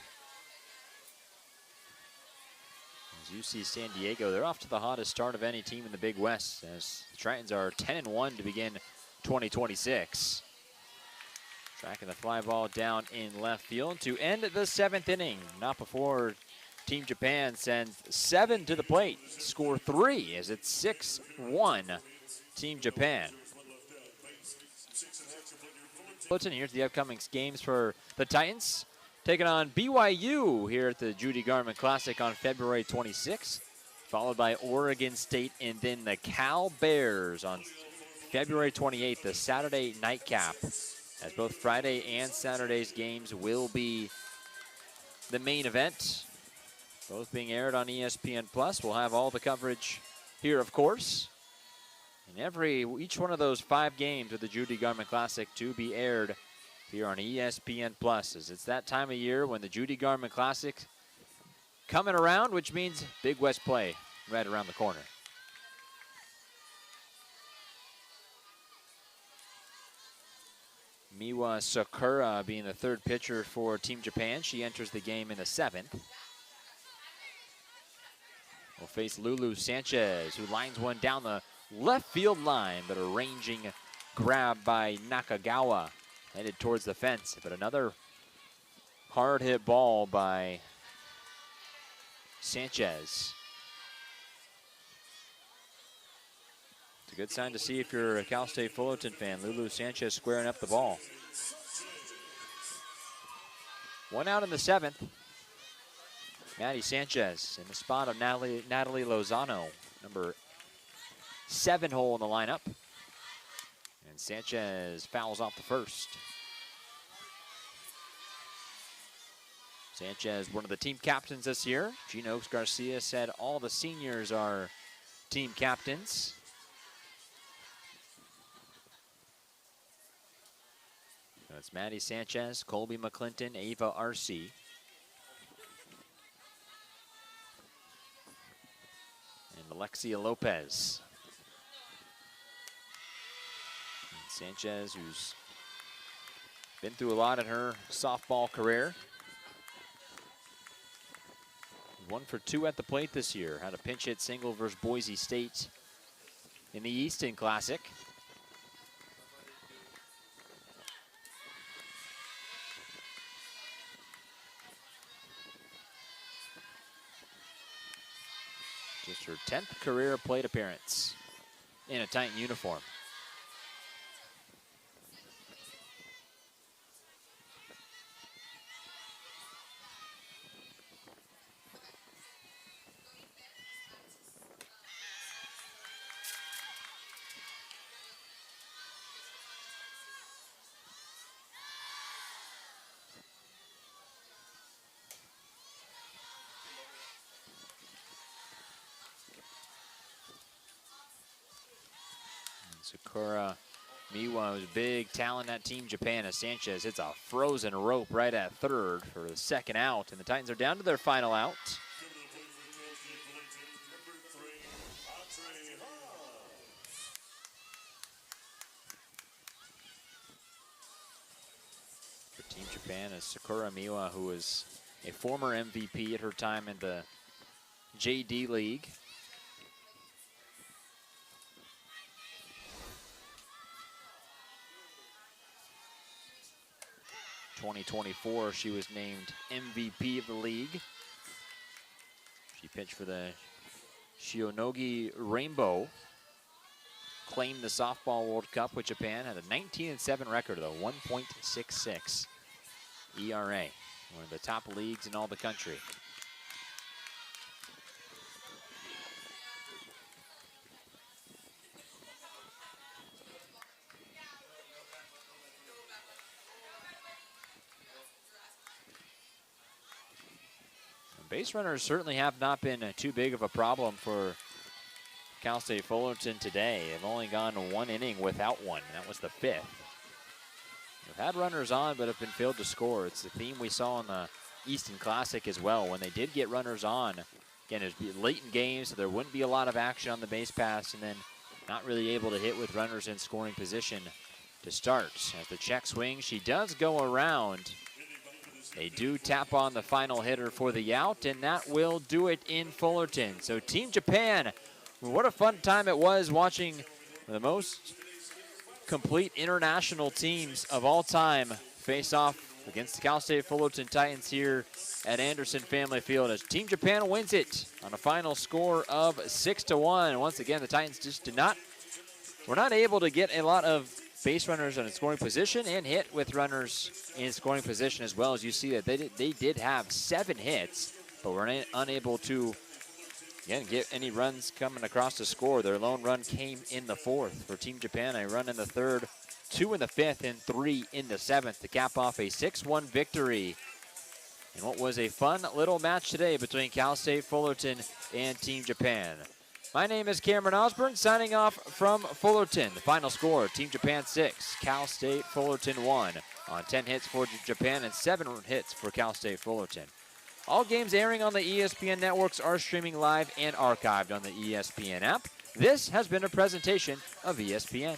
As UC San Diego, they're off to the hottest start of any team in the Big West, as the Tritons are 10-1 to begin 2026. Tracking the fly ball down in left field to end the 7th inning. Not before Team Japan sends 7 to the plate. Score 3 as it's 6-1 Team Japan. Here's the upcoming games for the Titans. Taking on BYU here at the Judy Garment Classic on February 26th. Followed by Oregon State and then the Cal Bears on February 28th, the Saturday nightcap. As both Friday and Saturday's games will be the main event. Both being aired on ESPN+. We'll have all the coverage here, of course. And each one of those 5 games of the Judy Garment Classic to be aired here on ESPN+. As it's that time of year when the Judy Garment Classic coming around, which means Big West play right around the corner. Miwa Sakura being the 3rd pitcher for Team Japan. She enters the game in the 7th. Will face Lulu Sanchez, who lines one down the left field line, but a ranging grab by Nakagawa, headed towards the fence. But another hard hit ball by Sanchez. It's a good sign to see if you're a Cal State Fullerton fan. Lulu Sanchez squaring up the ball. 1 out in the 7th. Maddie Sanchez in the spot of Natalie Lozano, number 7 hole in the lineup. And Sanchez fouls off the first. Sanchez, one of the team captains this year. Gene Oaks Garcia said all the seniors are team captains. So it's Maddie Sanchez, Colby McClinton, Ava Arce. And Alexia Lopez. And Sanchez, who's been through a lot in her softball career. 1 for 2 at the plate this year. Had a pinch hit single versus Boise State in the Easton Classic. Just her 10th career plate appearance in a Titan uniform. Sakura Miwa, who's a big talent at Team Japan, as Sanchez hits a frozen rope right at 3rd for the 2nd out. And the Titans are down to their final out. For Team Japan is Sakura Miwa, who is a former MVP at her time in the JD League. 2024, she was named MVP of the league. She pitched for the Shionogi Rainbow. Claimed the Softball World Cup with Japan. Had a 19-7 record, though, 1.66 ERA. One of the top leagues in all the country. Base runners certainly have not been too big of a problem for Cal State Fullerton today. They've only gone 1 inning without one, and that was the 5th. They've had runners on, but have been failed to score. It's the theme we saw in the Easton Classic as well. When they did get runners on, Again, it'd be late in games, so there wouldn't be a lot of action on the base pass, and then not really able to hit with runners in scoring position to start. As the check swing, she does go around. They do tap on the final hitter for the out, and that will do it in Fullerton. So Team Japan, what a fun time it was watching the most complete international teams of all time face off against the Cal State Fullerton Titans here at Anderson Family Field as Team Japan wins it on a final score of 6-1. Once again, the Titans just were not able to get a lot of base runners in scoring position and hit with runners in scoring position as well. As you see that they did have 7 hits, but were unable to again get any runs coming across the score. Their lone run came in the 4th for Team Japan, a run in the 3rd, 2 in the 5th, and 3 in the 7th to cap off a 6-1 victory. And what was a fun little match today between Cal State Fullerton and Team Japan. My name is Cameron Osborne, signing off from Fullerton. The final score, Team Japan 6, Cal State Fullerton 1 on 10 hits for Japan and 7 hits for Cal State Fullerton. All games airing on the ESPN networks are streaming live and archived on the ESPN app. This has been a presentation of ESPN.